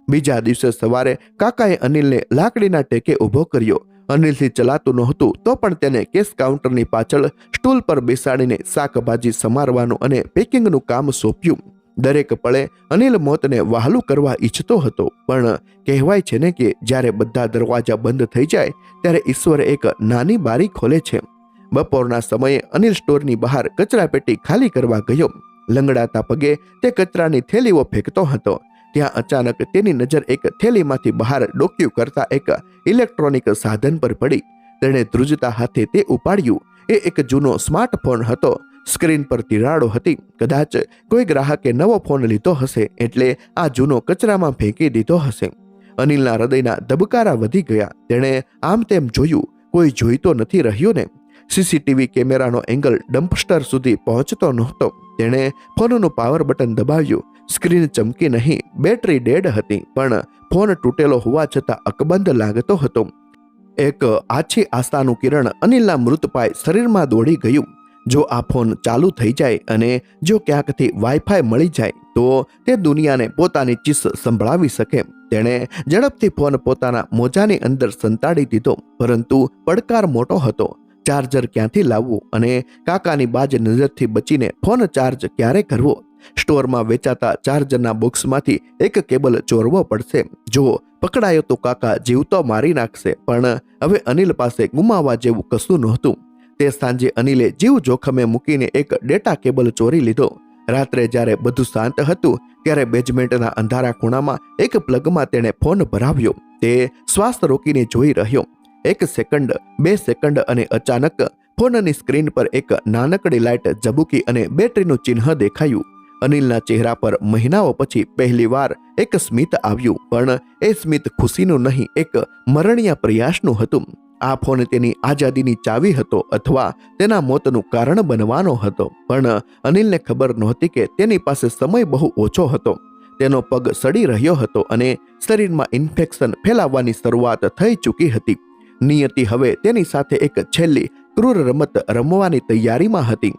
બીજા દિવસે સવારે કાકાએ અનિલને લાકડીના ટેકે ઊભો કર્યો. અનિલથી ચલાતું નહોતું, તો પણ તેને કેશ કાઉન્ટરની પાછળ સ્ટૂલ પર બેસાડીને શાકભાજી સમારવાનું અને પેકિંગનું કામ સોંપ્યું. દરેક પળે અનિલ મોતને વહાલું કરવા ઈચ્છતો હતો, પણ કહેવાય છે ને કે જ્યારે બધા દરવાજા બંધ થઈ જાય ત્યારે ઈશ્વર એક નાની બારી ખોલે છે. બપોરના સમયે અનિલ સ્ટોરની બહાર કચરાપેટી ખાલી કરવા ગયો. લંગડાતા પગે તે કચરાની થેલીઓ ફેંકતો હતો. ત્યાં અચાનક તેની નજર એક થેલીમાંથી બહાર ડોક્યું કરતા એક ઇલેક્ટ્રોનિક સાધન પર પડી. તેણે ધ્રુજતા હાથે તે ઉપાડ્યું. એ એક જૂનો સ્માર્ટફોન હતો. સ્ક્રીન પર તિરાડો હતી. કદાચ કોઈ ગ્રાહકે નવો ફોન લીધો હશે, એટલે આ જૂનો કચરામાં ફેંકી દીધો હશે. અનિલના હૃદયના ધબકારા વધી ગયા. તેણે આમ તેમ જોયું, કોઈ જોઈ તો નથી રહ્યો ને? સીસીટીવી કેમેરાનો એંગલ ડમ્પસ્ટર સુધી પહોંચતો નહોતો. તેણે ફોનનું પાવર બટન દબાવ્યું. સ્ક્રીન ચમકી નહીં, બેટરી ડેડ હતી, પણ ફોન તૂટેલો હોવા છતાં અકબંધ લાગતો હતો. એક આછી આશાનું કિરણ અનિલના મૃતપાય શરીરમાં દોડી ગયું. જો આ ફોન ચાલુ થઈ જાય અને જો ક્યાંકથી વાઈફાઈ મળી જાય તો તે દુનિયાને પોતાની ચીસ સંભળાવી શકે. તેણે ઝડપથી ફોન પોતાના મોજાની અંદર સંતાડી દીધો, પરંતુ પડકાર મોટો હતો. ચાર્જર ક્યાંથી લાવવું અને કાકાની બાજ નજરથી બચીને ફોન ચાર્જ ક્યારે કરવો? સ્ટોરમાં વેચાતા ચાર્જરના બોક્સમાંથી એક કેબલ ચોરવો પડશે. જો પકડાયો તો કાકા જીવતો મારી નાખશે. પણ હવે અનિલ પાસે ગુમાવવા જેવું કશું નહોતું. તે સાંજે અનિલે જીવ જોખમે મૂકીને એક ડેટા કેબલ ચોરી લીધો. રાત્રે જ્યારે બધું શાંત હતું ત્યારે બેઝમેન્ટના અંધારા ખૂણામાં એક પ્લગમાં તેણે ફોન ભરાવ્યો. તે શ્વાસ રોકીને જોઈ રહ્યો. 1 સેકન્ડ, 2 સેકન્ડ અને અચાનક ફોનની સ્ક્રીન પર એક નાનકડી લાઇટ ઝબૂકી અને બેટરીનું ચિહ્ન દેખાયું. અનિલના ચહેરા પર મહિનાઓ પછી પહેલીવાર એક સ્મિત આવ્યું, પણ એ સ્મિત ખુશીનું નહીં, એક મરણીય પ્રયાસનું હતું. આ ફોન તેની આઝાદીની ચાવી હતો અથવા તેના મોતનું કારણ બનવાનો હતો. પણ અનિલને ખબર નહોતી કે તેની પાસે સમય બહુ ઓછો હતો. તેનો પગ સડી રહ્યો હતો અને શરીરમાં ઇન્ફેક્શન ફેલાવવાની શરૂઆત થઈ ચૂકી હતી. નિયતિ હવે તેની સાથે એક છેલ્લી ક્રૂર રમત રમવાની તૈયારીમાં હતી.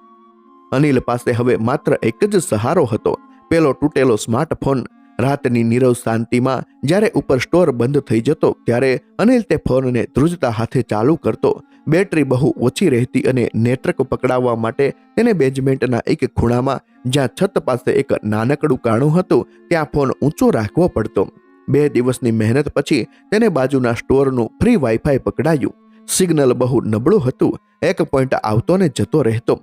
અનિલ પાસે હવે માત્ર એક જ સહારો હતો, પેલો તૂટેલો સ્માર્ટફોન. રાતની નીરવ શાંતિમાં જ્યારે ઉપર સ્ટોર બંધ થઈ જતો ત્યારે અનિલ તે ફોનને ધ્રુજતા હાથે ચાલુ કરતો. બેટરી બહુ ઓછી રહેતી અને નેટવર્ક પકડાવવા માટે તેને બેઝમેન્ટના એક ખૂણામાં જ્યાં છત પાસે એક નાનકડું કાણું હતું ત્યાં ફોન ઊંચો રાખવો પડતો. 2 દિવસની મહેનત પછી તેને બાજુના સ્ટોરનું ફ્રી વાઈફાઈ પકડાયું. સિગ્નલ બહુ નબળું હતું. 1 પોઈન્ટ આવતો ને જતો રહેતો.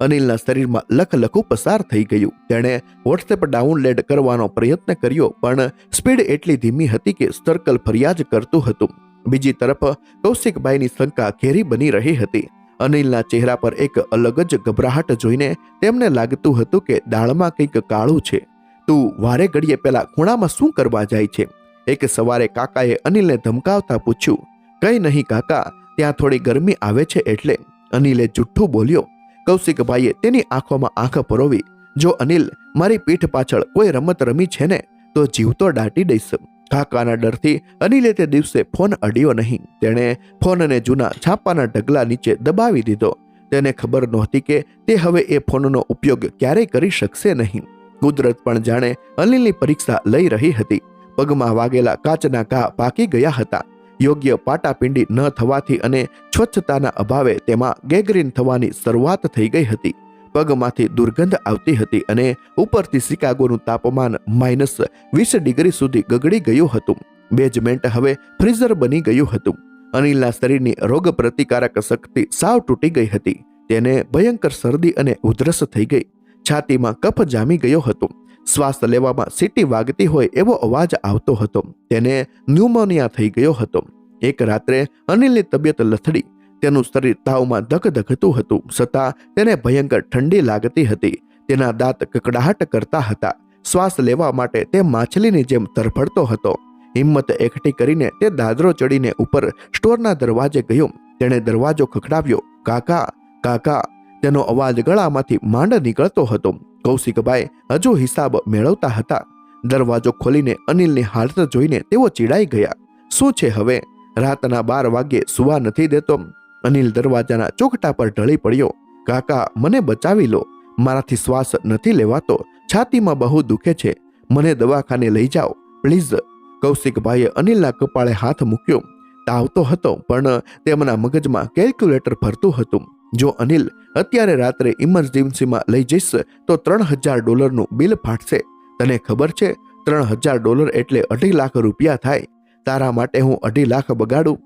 અનિલના શરીરમાં લખલખું પસાર થઈ ગયું. તેણે વોટ્સએપ ડાઉનલોડ કરવાનો પ્રયત્ન કર્યો પણ સ્પીડ એટલી ધીમી હતી કે સર્કલ ફરિયાદ કરતું હતું. બીજી તરફ કૌશિકભાઈની શંકા ઘેરી બની રહી હતી. અનિલના ચહેરા પર એક અલગ જ ગભરાહટ જોઈને તેમને લાગતું હતું કે દાળમાં કંઈક કાળું છે. તું વારે ઘડીએ પેલા ખૂણામાં શું કરવા જાય છે? એક સવારે કાકાએ અનિલને ધમકાવતા પૂછ્યું. કંઈ નહીં કાકા, ત્યાં થોડી ગરમી આવે છે એટલે. અનિલે જુઠ્ઠું બોલ્યો. કૌશિકભાઈએ તેની આંખોમાં આંખ પરોવી. જો અનિલ મારી પીઠ પાછળ કોઈ રમત રમી છે ને તો જીવતો દાટી દઈશ. કાકાના ડરથી અનિલે તે દિવસે ફોન અડ્યો નહીં. તેણે ફોનને જૂના છાપાના ઢગલા નીચે દબાવી દીધો. તેને ખબર નહોતી કે તે હવે એ ફોનનો ઉપયોગ ક્યારેય કરી શકશે નહીં. કુદરત પણ જાણે અનિલની પરીક્ષા લઈ રહી હતી. પગમાં વાગેલા કાચના ઘા પાકી ગયા હતા. યોગ્ય પાટાપિંડી ન થવાથી અને સ્વચ્છતાના અભાવે તેમાં ગેંગ્રીન થવાની શરૂઆત થઈ ગઈ હતી. પગમાંથી દુર્ગંધ આવતી હતી અને ઉપરથી શિકાગોનું તાપમાન -20 ડિગ્રી સુધી ગગડી ગયું હતું. બેઝમેન્ટ હવે ફ્રીઝર બની ગયું હતું. અનિલના શરીરની રોગ પ્રતિકારક શક્તિ સાવ તૂટી ગઈ હતી. તેને ભયંકર શરદી અને ઉધરસ થઈ ગઈ. છાતીમાં કફ જામી ગયો હતો. શ્વાસ લેવામાં સીટી વાગતી હોય એવો અવાજ આવતો હતો. તેને ન્યુમોનિયા થઈ ગયો હતો. એક રાત્રે અનિલની તબિયત લથડી. તેનું શરીર તાવમાં ધગધગતું હતું. છતાં તેને ભયંકર ઠંડી લાગતી હતી. તેના દાંત કકડાહટ કરતા હતા. શ્વાસ લેવા માટે તે માછલીની જેમ તરફડતો હતો. હિંમત એકઠી કરીને તે દાદરો ચડીને ઉપર સ્ટોરના દરવાજે ગયો. તેણે દરવાજો ખખડાવ્યો. કાકા, કાકા. તેનો અવાજ ગળામાંથી માંડ નીકળતો હતો. કૌશિકભાઈ હજુ હિસાબ મેળવતા હતા. દરવાજો ખોલીને અનિલની હાલત જોઈને તેઓ ચીડાઈ ગયા. શું છે હવે? રાતના 12 વાગ્યે સુવા નથી દેતો? અનિલ દરવાજાના ચોકટા પર ઢળી પડ્યો. કાકા, મને બચાવી લો. મારાથી શ્વાસ નથી લેવાતો. છાતીમાં બહુ દુખે છે. મને દવાખાને લઈ જાઓ પ્લીઝ. કૌશિકભાઈએ અનિલના કપાળે હાથ મૂક્યો. તાવ તો હતો પણ તેમના મગજમાં કેલ્ક્યુલેટર ફરતું હતું. જો અનિલ અત્યારે રાત્રે ઇમરજન્સીમાં લઈ જઈશ તો $3000 બિલ ફાટશે. તને ખબર છે $3000 એટલે 2.5 લાખ રૂપિયા થાય. તારા માટે હું 2.5 લાખ બગાડું?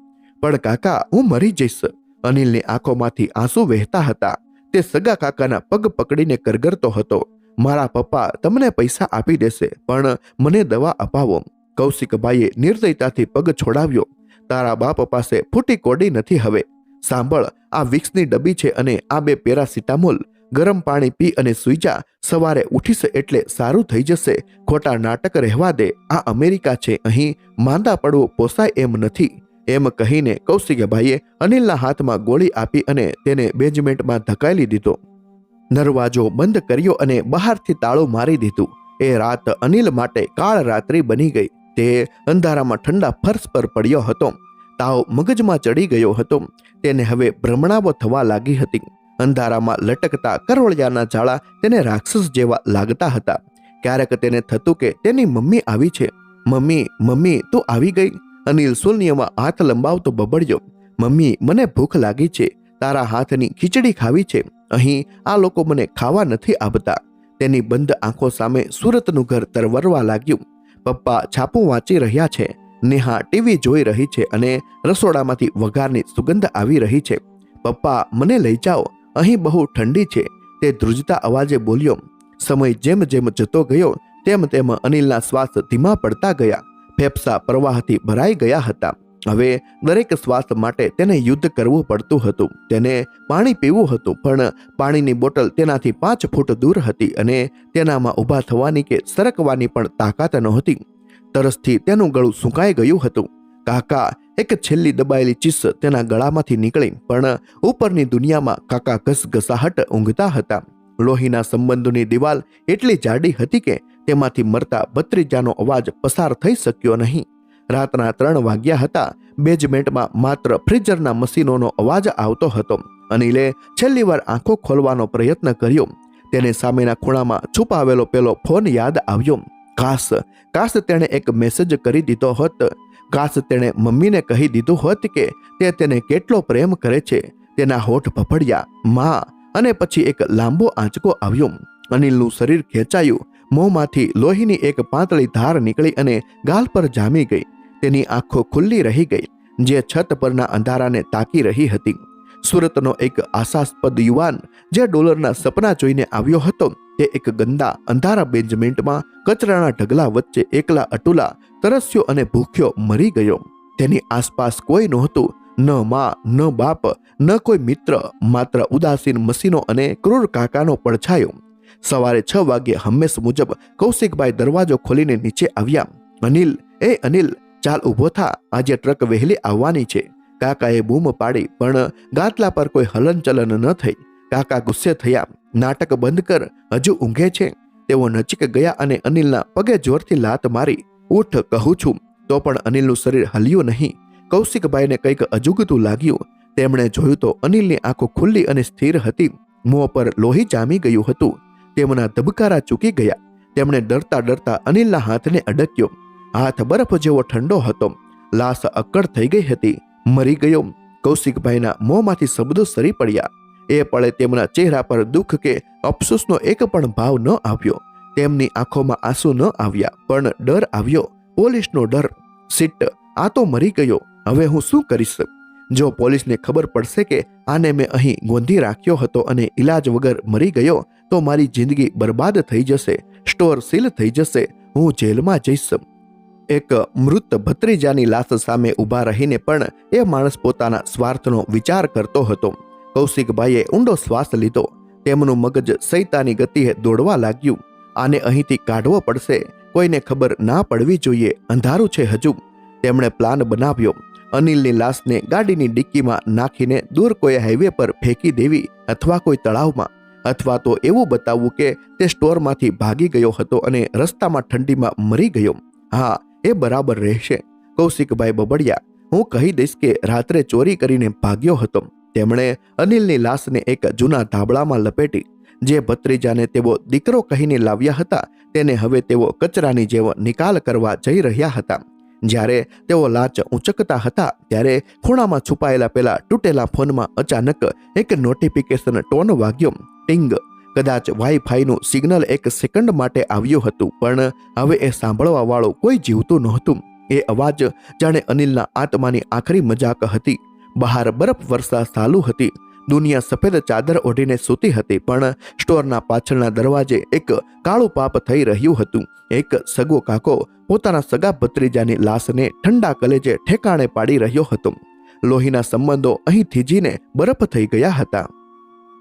પણ કાકા, હું મરી જઈશ. અનિલની આંખોમાંથી આંસુ વહેતા હતા. તે સગા કાકાના પગ પકડીને કરગરતો હતો. મારા પપ્પા તમને પૈસા આપી દેશે પણ મને દવા અપાવો. કૌશિકભાઈએ નિર્દયતાથી પગ છોડાવ્યો. તારા બાપ પાસે ફૂટી કોડી નથી હવે. સાંભળ, આ વિક્સની ડબ્બી છે અને આ 2 પેરાસિટામોલ. ગરમ પાણી પી અને સૂઈ જા. સવારે ઉઠીશ એટલે સારું થઈ જશે. ખોટા નાટક રહેવા દે. આ અમેરિકા છે. અહીં માંદા પડવું પોસાય એમ નથી. એમ કહીને કૌશિકભાઈએ અનિલના હાથમાં ગોળી આપી અને તેને બેઝમેન્ટમાં ધકેલી દીધો. દરવાજો બંધ કર્યો અને બહારથી તાળું મારી દીધું. એ રાત અનિલ માટે કાળ રાત્રિ બની ગઈ. તે અંધારામાં ઠંડા ફર્શ પર પડ્યો હતો. તાવ મગજમાં ચડી ગયો હતો. તેને હવે ભ્રમણાઓ થવા લાગી હતી. અંધારામાં લટકતા કરોળિયાના જાળા તેને રાક્ષસ જેવા લાગતા હતા. ક્યારેક તેને થતું કે તેની મમ્મી આવી છે. મમ્મી, મમ્મી, તું આવી ગઈ? અનિલ શૂન્યમાં હાથ લંબાવતો બબડ્યો. મમ્મી, મને ભૂખ લાગી છે. તારા હાથની ખીચડી ખાવી છે. અહીં આ લોકો મને ખાવા નથી આપતા. તેની બંધ આંખો સામે સુરતનું ઘર તરવરવા લાગ્યું. પપ્પા છાપું વાંચી રહ્યા છે. નેહા ટીવી જોઈ રહી છે અને રસોડામાંથી વઘારની સુગંધ આવી રહી છે. પપ્પા, મને લઈ જાઓ. અહીં બહુ ઠંડી છે. તે ધ્રુજતા અવાજે બોલ્યો. સમય જેમ જેમ જતો ગયો તેમ તેમ અનિલના શ્વાસ ધીમા પડતા ગયા. ફેફસા પ્રવાહથી ભરાઈ ગયા હતા. હવે દરેક શ્વાસ માટે તેને યુદ્ધ કરવું પડતું હતું. તેને પાણી પીવું હતું પણ પાણીની બોટલ તેનાથી 5 ફૂટ દૂર હતી અને તેનામાં ઊભા થવાની કે સરકવાની પણ તાકાત નહોતી. તરસથી તેનું ગળું સુકાઈ ગયું હતું. કાકા, એક છેલ્લી દબાયેલી ચીસ તેના ગળામાંથી નીકળી પણ ઉપરની દુનિયામાં કાકા ઘસઘસાહટ ઊંઘતા હતા. લોહીના સંબંધોની દિવાલ એટલી જાડી હતી કે તેમાંથી મરતા ભત્રીજાનો અવાજ પસાર થઈ શક્યો નહીં. રાતના 3 વાગ્યા હતા. બેઝમેન્ટમાં માત્ર ફ્રીઝરના મશીનોનો અવાજ આવતો હતો. અનિલે છેલ્લી વાર આંખો ખોલવાનો પ્રયત્ન કર્યો. તેને સામેના ખૂણામાં છુપાવેલો પેલો ફોન યાદ આવ્યો. કાશ તેણે એક મેસેજ કરી દીધો હોત. કાશ તેણે મમ્મીને કહી દીધું હોત કે તે તેને કેટલો પ્રેમ કરે છે. તેના હોઠ ફફડ્યા, માં, અને પછી એક લાંબો આંચકો આવ્યો. અનિલનું શરીર ખેંચાયું. મોંમાંથી લોહીની એક પાતળી ધાર નીકળી અને ગાલ પર જામી ગઈ. તેની આંખો ખુલ્લી રહી ગઈ, જે છત પરના અંધારાને તાકી રહી હતી. સુરતનો એક આશાસ્પદ યુવાન જે ડોલરના સપના જોઈને આવ્યો હતો, તે એક ગંદા અંધારા બેઝમેન્ટમાં કચરાના ઢગલા વચ્ચે એકલા અટુલા તરસ્યો અને ભૂખ્યો મરી ગયો. તેની આસપાસ કોઈ નહોતું, ન માં, ન બાપ, ન કોઈ મિત્ર, માત્ર ઉદાસીન મસીનો અને ક્રૂર કાકાનો પડછાયો. સવારે 6 વાગ્યે હંમેશ મુજબ કૌશિકભાઈ દરવાજો ખોલીને નીચે આવ્યા. અનિલ, ચાલ ઊભો થા, આજે ટ્રક વહેલી આવવાની છે. કાકાએ બૂમ પાડી, પણ ગાદલા પર કોઈ હલનચલન ન થઈ. કાકા ગુસ્સે થયા. નાટક બંધ કર, હજુ ઊંઘે છે. તેઓ નજીક ગયા અને અનિલના પગે જોરથી લાત મારી. ઉઠ, કહું છું. તો પણ અનિલનું શરીર હલ્યું નહીં. કૌશિકભાઈને કંઈક અજુગતું લાગ્યું. તેમણે જોયું તો અનિલની આંખો ખુલ્લી અને સ્થિર હતી. મોં પર લોહી જામી ગયું હતું. તેમના ધબકારા ચૂકી ગયા. તેમણે ડરતા અનિલના હાથને અડક્યો. હાથ બરફ જેવો ઠંડો હતો. લાશ અક્કડ થઈ ગઈ હતી. મરી ગયો. કૌશિકભાઈના મોંમાંથી શબ્દો સરી પડ્યા. એ પળે તેમના ચહેરા પર દુઃખ કે અફસોસનો એક પણ ભાવ ન આવ્યો. તેમની આંખોમાં આંસુ ન આવ્યા, પણ ડર આવ્યો. પોલીસનો ડર. શિટ, આ તો મરી ગયો. હવે હું શું કરીશ? જો પોલીસને ખબર પડશે કે આને મેં અહીં ગોંધી રાખ્યો હતો અને ઇલાજ વગર મરી ગયો, તો મારી જિંદગી બરબાદ થઈ જશે. સ્ટોર સીલ થઈ જશે. હું જેલમાં જઈશ. એક મૃત ભત્રીજાની લાશ સામે ઊભા રહીને પણ એ માણસ પોતાના સ્વાર્થનો વિચાર કરતો હતો. કૌશિકભાઈએ ઊંડો શ્વાસ લીધો. તેમનું મગજ સૈતાની ગતિએ દોડવા લાગ્યું. આને અહીંથી કાઢવો પડશે. કોઈને ખબર ના પડવી જોઈએ. અંધારું છે હજુ. તેમણે પ્લાન બનાવ્યો. અનિલની લાશને ગાડીની ડિક્કીમાં નાખીને દૂર કોઈ હાઈવે પર ફેંકી દેવી, અથવા કોઈ તળાવમાં, અથવા તો એવું બતાવવું કે તે સ્ટોરમાંથી ભાગી ગયો હતો અને રસ્તામાં ઠંડીમાં મરી ગયો. હા, એ બરાબર રહેશે. કૌશિકભાઈ બબડ્યા. હું કહી દઈશ કે રાત્રે ચોરી કરીને ભાગ્યો હતો. તેમણે અનિલની લાશને એક જૂના ધાબળામાં લપેટી. જે ભત્રીજાને તેઓ દીકરો કહીને લાવ્યા હતા, તેને હવે તેઓ કચરાની જેવો નિકાલ કરવા જઈ રહ્યા હતા. જ્યારે તેઓ લાચ ઊંચકતા હતા, ત્યારે ખૂણામાં છુપાયેલા પેલા તૂટેલા ફોનમાં અચાનક એક નોટિફિકેશન ટોન વાગ્યો. ટિંગ. કદાચ વાઈફાઈનું સિગ્નલ એક સેકન્ડ માટે આવ્યું હતું, પણ હવે એ સાંભળવા વાળું કોઈ જીવતું નહોતું. એ અવાજ જાણે અનિલના આત્માની આખરી મજાક હતી. બહાર બરફ વર્ષા ચાલુ હતી. દુનિયા સફેદ ચાદર ઓઢીને સૂતી હતી, પણ સ્ટોરના પાછળના દરવાજે એક કાળું પાપ થઈ રહ્યું હતું. એક સગો કાકો પોતાના સગા ભત્રીજાની લાશને ઠંડા કલેજે ઠેકાણે પાડી રહ્યો હતો. લોહીના સંબંધો અહીં થીજીને બરફ થઈ ગયા હતા.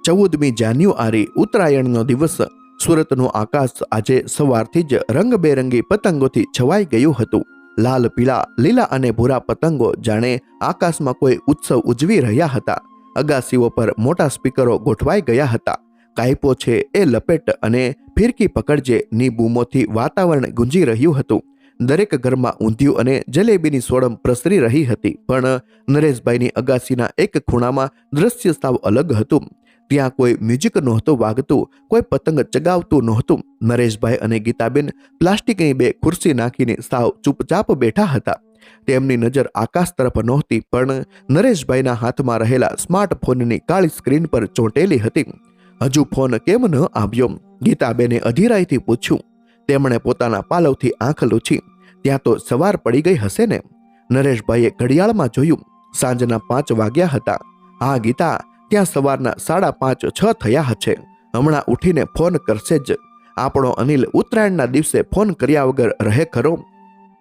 14મી જાન્યુઆરી, ઉત્તરાયણનો દિવસ. સુરતનું આકાશ આજે સવારથી જ રંગબેરંગી પતંગોથી છવાઈ ગયું હતું. લાલ, પીળા, લીલા અને ભૂરા પતંગો જાણે આકાશમાં કોઈ ઉત્સવ ઉજવી રહ્યા હતા. અગાસીઓ પર મોટા સ્પીકરો ગોઠવાઈ ગયા હતા. કાયપો છે એ લપેટ અને ફિરકી પકડજે ની બૂમોથી વાતાવરણ ગુંજી રહ્યું હતું. દરેક ઘરમાં ઊંધિયું અને જલેબીની સોડમ પ્રસરી રહી હતી. પણ નરેશભાઈની અગાસીના એક ખૂણામાં દ્રશ્ય સાવ અલગ હતું. ત્યાં કોઈ મ્યુઝિક નહોતું વાગતું, કોઈ પતંગ ચગાવતું નહોતું. નરેશભાઈ અને ગીતાબેન પ્લાસ્ટિકની 2 ખુરશી નાખીને સાવ ચૂપચાપ બેઠા હતા. તેમની નજર આકાશ તરફ નહોતી, પણ નરેશભાઈના હાથમાં રહેલા સ્માર્ટફોનની કાળી સ્ક્રીન પર ચોંટેલી હતી. હજુ ફોન કેમ ન આવ્યો? ગીતાબેને અધીરાઈથી પૂછ્યું. તેમણે પોતાના પાલવથી આંખ લૂછી. ત્યાં તો સવાર પડી ગઈ હશે ને? નરેશભાઈએ ઘડિયાળમાં જોયું. સાંજના 5 વાગ્યા હતા. હા ગીતા, ત્યાં સવારના 5:30-6 થયા હશે. હમણાં ઉઠીને ફોન કરશે જ. આપણો અનિલ ઉત્તરાયણના દિવસે ફોન કર્યા વગર રહે ખરો?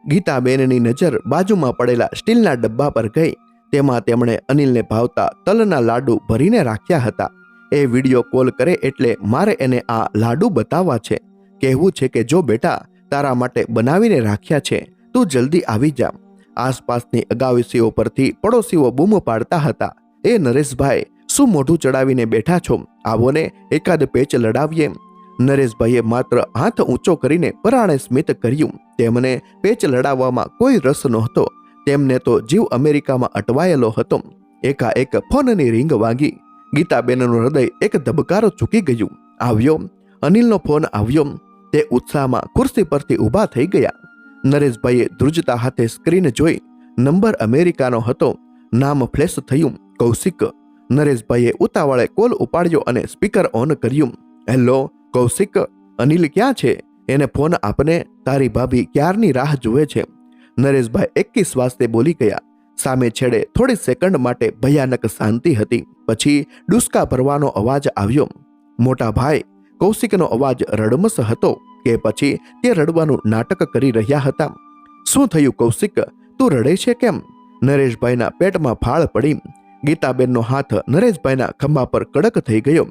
ગીતાબેનની નજર બાજુમાં પડેલા સ્ટીલના ડબ્બા પર ગઈ. તેમાં તેમણે અનિલને ભાવતા તલના લાડુ ભરીને રાખ્યા હતા. એ વિડીયો કોલ કરે એટલે મારે એને આ લાડુ બતાવવા છે. કહેવું છે કે જો બેટા, તારા માટે બનાવીને રાખ્યા છે, તું જલ્દી આવી જા. આસપાસની અગાઉસીઓ પરથી પડોશીઓ બૂમ પાડતા હતા. એ નરેશભાઈ, શું મોઢું ચડાવીને બેઠા છો? આવો ને, એકાદ પેચ લડાવીએ. નરેશભાઈએ માત્ર હાથ ઊંચો કરીને પરાણે સ્મિત કર્યું. તેમને પેચ લડાવવામાં કોઈ રસ નહોતો. તેમને તો જીવ અમેરિકામાં અટવાયેલો હતો. એકાએક ફોનની રીંગ વાગી. ગીતાબેનનું હૃદય એક ધબકારો ચૂકી ગયું. આવ્યો, અનિલનો ફોન આવ્યો. તે ઉત્સાહમાં ખુરશી પરથી ઊભા થઈ ગયા. નરેશભાઈએ ધ્રુજતા હાથે સ્ક્રીન જોઈ. નંબર અમેરિકાનો હતો. નામ ફ્લેશ થયું, કૌશિક. નરેશભાઈએ ઉતાવળે કોલ ઉપાડ્યો અને સ્પીકર ઓન કર્યું. હેલો કૌશિક, અનિલ ક્યાં છે? એને ફોન આપને, તારી ભાભી ક્યારની રાહ જુએ છે. નરેશભાઈ એકી શ્વાસે બોલી ગયા. સામે છેડે થોડી સેકન્ડ માટે ભયાનક શાંતિ હતી. પછી ડુસકા ભરવાનો અવાજ આવ્યો. મોટા ભાઈ. કૌશિકનો અવાજ રડમસ હતો કે પછી તે રડવાનું નાટક કરી રહ્યા હતા? શું થયું કૌશિક, તું રડે છે કેમ? નરેશભાઈના પેટમાં ફાળ પડી. ગીતાબેનનો હાથ નરેશભાઈના ખંભા પર કડક થઈ ગયો.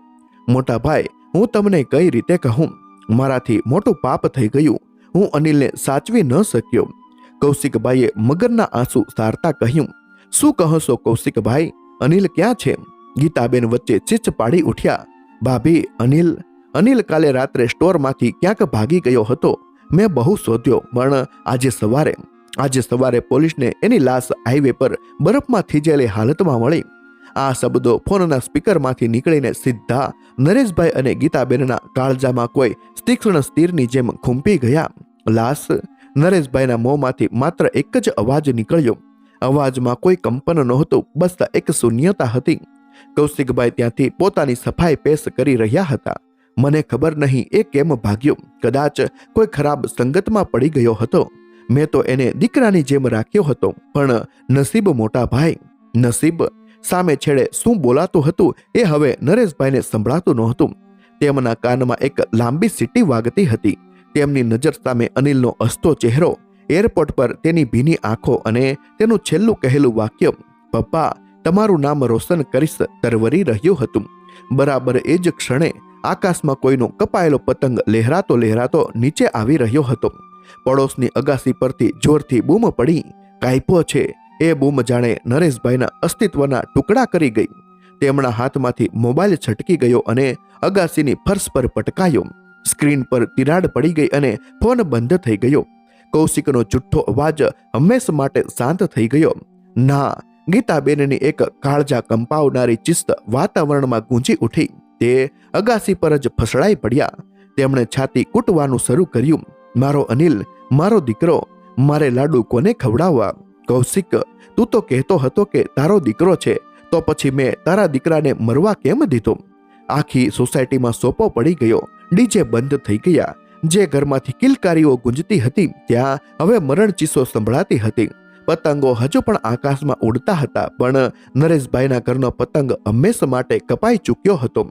મોટા ભાઈ, હું તમને કઈ રીતે કહું? મારાથી મોટું પાપ થઈ ગયું. હું અનિલને સાચવી ન શક્યો. કૌશિકભાઈએ મગરના આંસુ સારતા કહ્યું. શું કહો છો કૌશિકભાઈ? અનિલ ક્યાં છે? ગીતાબેન વચ્ચે ચીચ પાડી ઉઠ્યા. ભાભી, અનિલ કાલે રાત્રે સ્ટોરમાંથી ક્યાંક ભાગી ગયો હતો. મેં બહુ શોધ્યો, પણ આજે સવારે પોલીસને એની લાશ હાઈવે પર બરફમાં થીજેલી હાલતમાં મળી. આ શબ્દો ફોનના સ્પીકરમાંથી નીકળીને સીધા નરેશભાઈ અને ગીતાબેનના કાળજામાં કોઈ તીક્ષ્ણ તીરની જેમ ખૂંપી ગયા. લાશ? નરેશભાઈના મોંમાંથી માત્ર એક જ અવાજ નીકળ્યો. અવાજમાં કોઈ કંપન નહોતું, બસ એક શૂન્યતા હતી. કૌશિકભાઈ ત્યાંથી પોતાની સફાઈ પેશ કરી રહ્યા હતા. મને ખબર નહીં એ કેમ ભાગ્યો. કદાચ કોઈ ખરાબ સંગતમાં પડી ગયો હતો. મેં તો એને દીકરાની જેમ રાખ્યો હતો, પણ નસીબ મોટા ભાઈ, નસીબ. સામે છેડે શું બોલાતું હતું એ હવે નરેશભાઈને સંભળાતું નહોતું. તેમના કાનમાં એક લાંબી સીટી વાગતી હતી. તેમની નજર સામે અનિલનો હસતો ચહેરો, એરપોર્ટ પર તેની ભીની આંખો અને તેનું છેલ્લું કહેલું વાક્ય, પપ્પા તમારું નામ રોશન કરીશ, તરવરી રહ્યું હતું. બરાબર એ જ ક્ષણે આકાશમાં કોઈનો કપાયેલો પતંગ લહેરાતો નીચે આવી રહ્યો હતો. પડોશની અગાસી પરથી જોરથી બૂમ પડી. કાપ્યો છે. એ બૂમ જાણે નરેશભાઈના અસ્તિત્વના ટુકડા કરી ગઈ. તેમના હાથમાંથી મોબાઈલ છટકી ગયો અને અગાસીની ફર્શ પર પટકાયો. સ્ક્રીન પર તિરાડ પડી ગઈ અને ફોન બંધ થઈ ગયો. કૌશિકનો જુઠ્ઠો અવાજ હંમેશ માટે શાંત થઈ ગયો. ના. ગીતાબેનની એક કાળજા કંપાવનારી ચિસ્ત વાતાવરણમાં ગૂંજી ઉઠી. તે અગાસી પર જ ફસડાઈ પડ્યા. તેમણે છાતી કૂટવાનું શરૂ કર્યું. મારો અનિલ, મારો દીકરો, મારે લાડુ કોને ખવડાવવા? કૌશિક, તું તો કહેતો હતો કે તારો દીકરો છે, તો પછી મેં તારા દીકરાને મરવા કેમ દીધો? આખી સોસાયટીમાં સોપો પડી ગયો. ડીજે બંધ થઈ ગયા. જે ઘરમાંથી કિલકારીઓ ગુંજતી હતી ત્યાં હવે મરણ ચીસો સંભળાતી હતી. પતંગો હજુ પણ આકાશમાં ઉડતા હતા, પણ નરેશભાઈના ઘરનો પતંગ હંમેશા માટે કપાઈ ચૂક્યો હતો.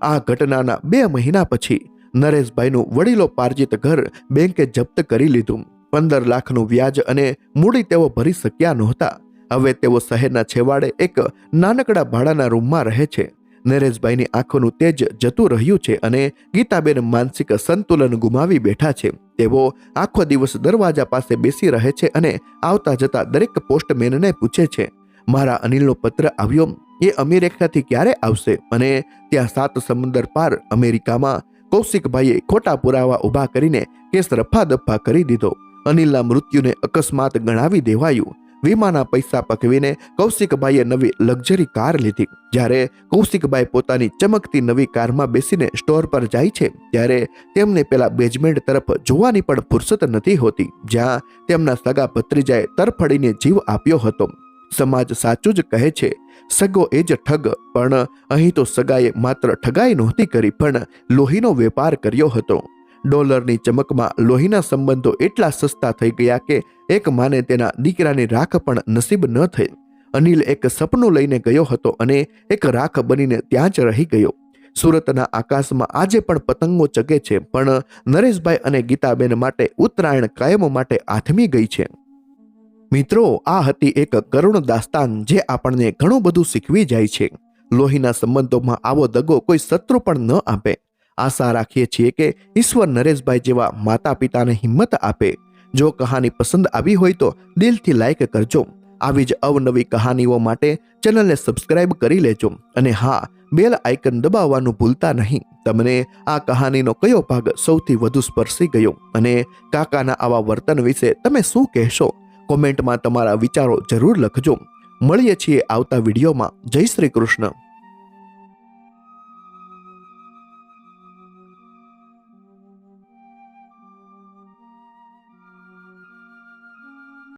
આ ઘટનાના 2 મહિના પછી નરેશભાઈનું વડીલો પાર્જિત ઘર બેંકે જપ્ત કરી લીધું. 15 લાખનું વ્યાજ અને મૂડી તેઓ ભરી શક્યા નહોતા. હવે તેઓ શહેરના છેવાડે એક નાનકડા ભાડાના રૂમમાં રહે છે. નરેશભાઈની આંખોનું તેજ જતું રહ્યું છે અને ગીતાબેન માનસિક સંતુલન ગુમાવી બેઠા છે. તેઓ આખો દિવસ દરવાજા પાસે બેસી રહે છે અને આવતા જતા દરેક પોસ્ટમેનને પૂછે છે, મારા અનિલનો પત્ર આવ્યો? એ અમેરિકાથી ક્યારે આવશે? અને ત્યાં 7 સમુદ્ર પાર અમેરિકામાં કૌશિકભાઈએ ખોટા પુરાવા ઊભા કરીને કેસ રફાદફા કરી દીધો. અનિલના મૃત્યુને અકસ્માત ગણાવી દેવાયું. વીમાના પૈસા પકવીને કૌશિકભાઈએ નવી લક્ઝરી કાર લીધી. જ્યારે કૌશિકભાઈ પોતાની ચમકતી નવી કારમાં બેસીને સ્ટોર પર જાય છે, ત્યારે તેમને પેલા બેઝમેન્ટ તરફ જોવાની પણ ફુરસત નથી હોતી, જ્યાં તેમના સગા ભત્રીજાએ તરફડીને જીવ આપ્યો હતો. સમાજ સાચું જ કહે છે, સગો એ જ ઠગ. પણ અહીં તો સગાએ માત્ર ઠગાઈ નહોતી કરી, પણ લોહીનો વેપાર કર્યો હતો. ડોલરની ચમકમાં લોહીના સંબંધો એટલા સસ્તા થઈ ગયા કે એક માને તેના દીકરાની રાખ પણ નસીબ ન થઈ. અનિલ એક સપનું લઈને ગયો હતો અને એક રાખ બનીને ત્યાં જ રહી ગયો. સુરતના આકાશમાં આજે પણ પતંગો ચગે છે, પણ નરેશભાઈ અને ગીતાબેન માટે ઉત્તરાયણ કાયમ માટે આથમી ગઈ છે. મિત્રો, આ હતી એક કરુણ દાસ્તાન જે આપણને ઘણું બધું શીખવી જાય છે. લોહીના સંબંધોમાં આવો દગો કોઈ શત્રુ પણ ન આપે. આશા રાખીએ છીએ કે ઈશ્વર નરેશભાઈ જેવા માતા પિતાને હિંમત આપે. જો કહાની પસંદ આવી હોય તો દિલથી લાઈક કરજો. આવી જ અવનવી કહાનીઓ માટે ચેનલને સબસ્ક્રાઇબ કરી લેજો. અને હા, બેલ આઇકન દબાવવાનું ભૂલતા નહીં. તમને આ કહાનીનો કયો ભાગ સૌથી વધુ સ્પર્શી ગયો અને કાકાના આવા વર્તન વિશે તમે શું કહેશો? કોમેન્ટમાં તમારા વિચારો જરૂર લખજો. મળીએ છીએ આવતા વિડીયોમાં. જય શ્રી કૃષ્ણ.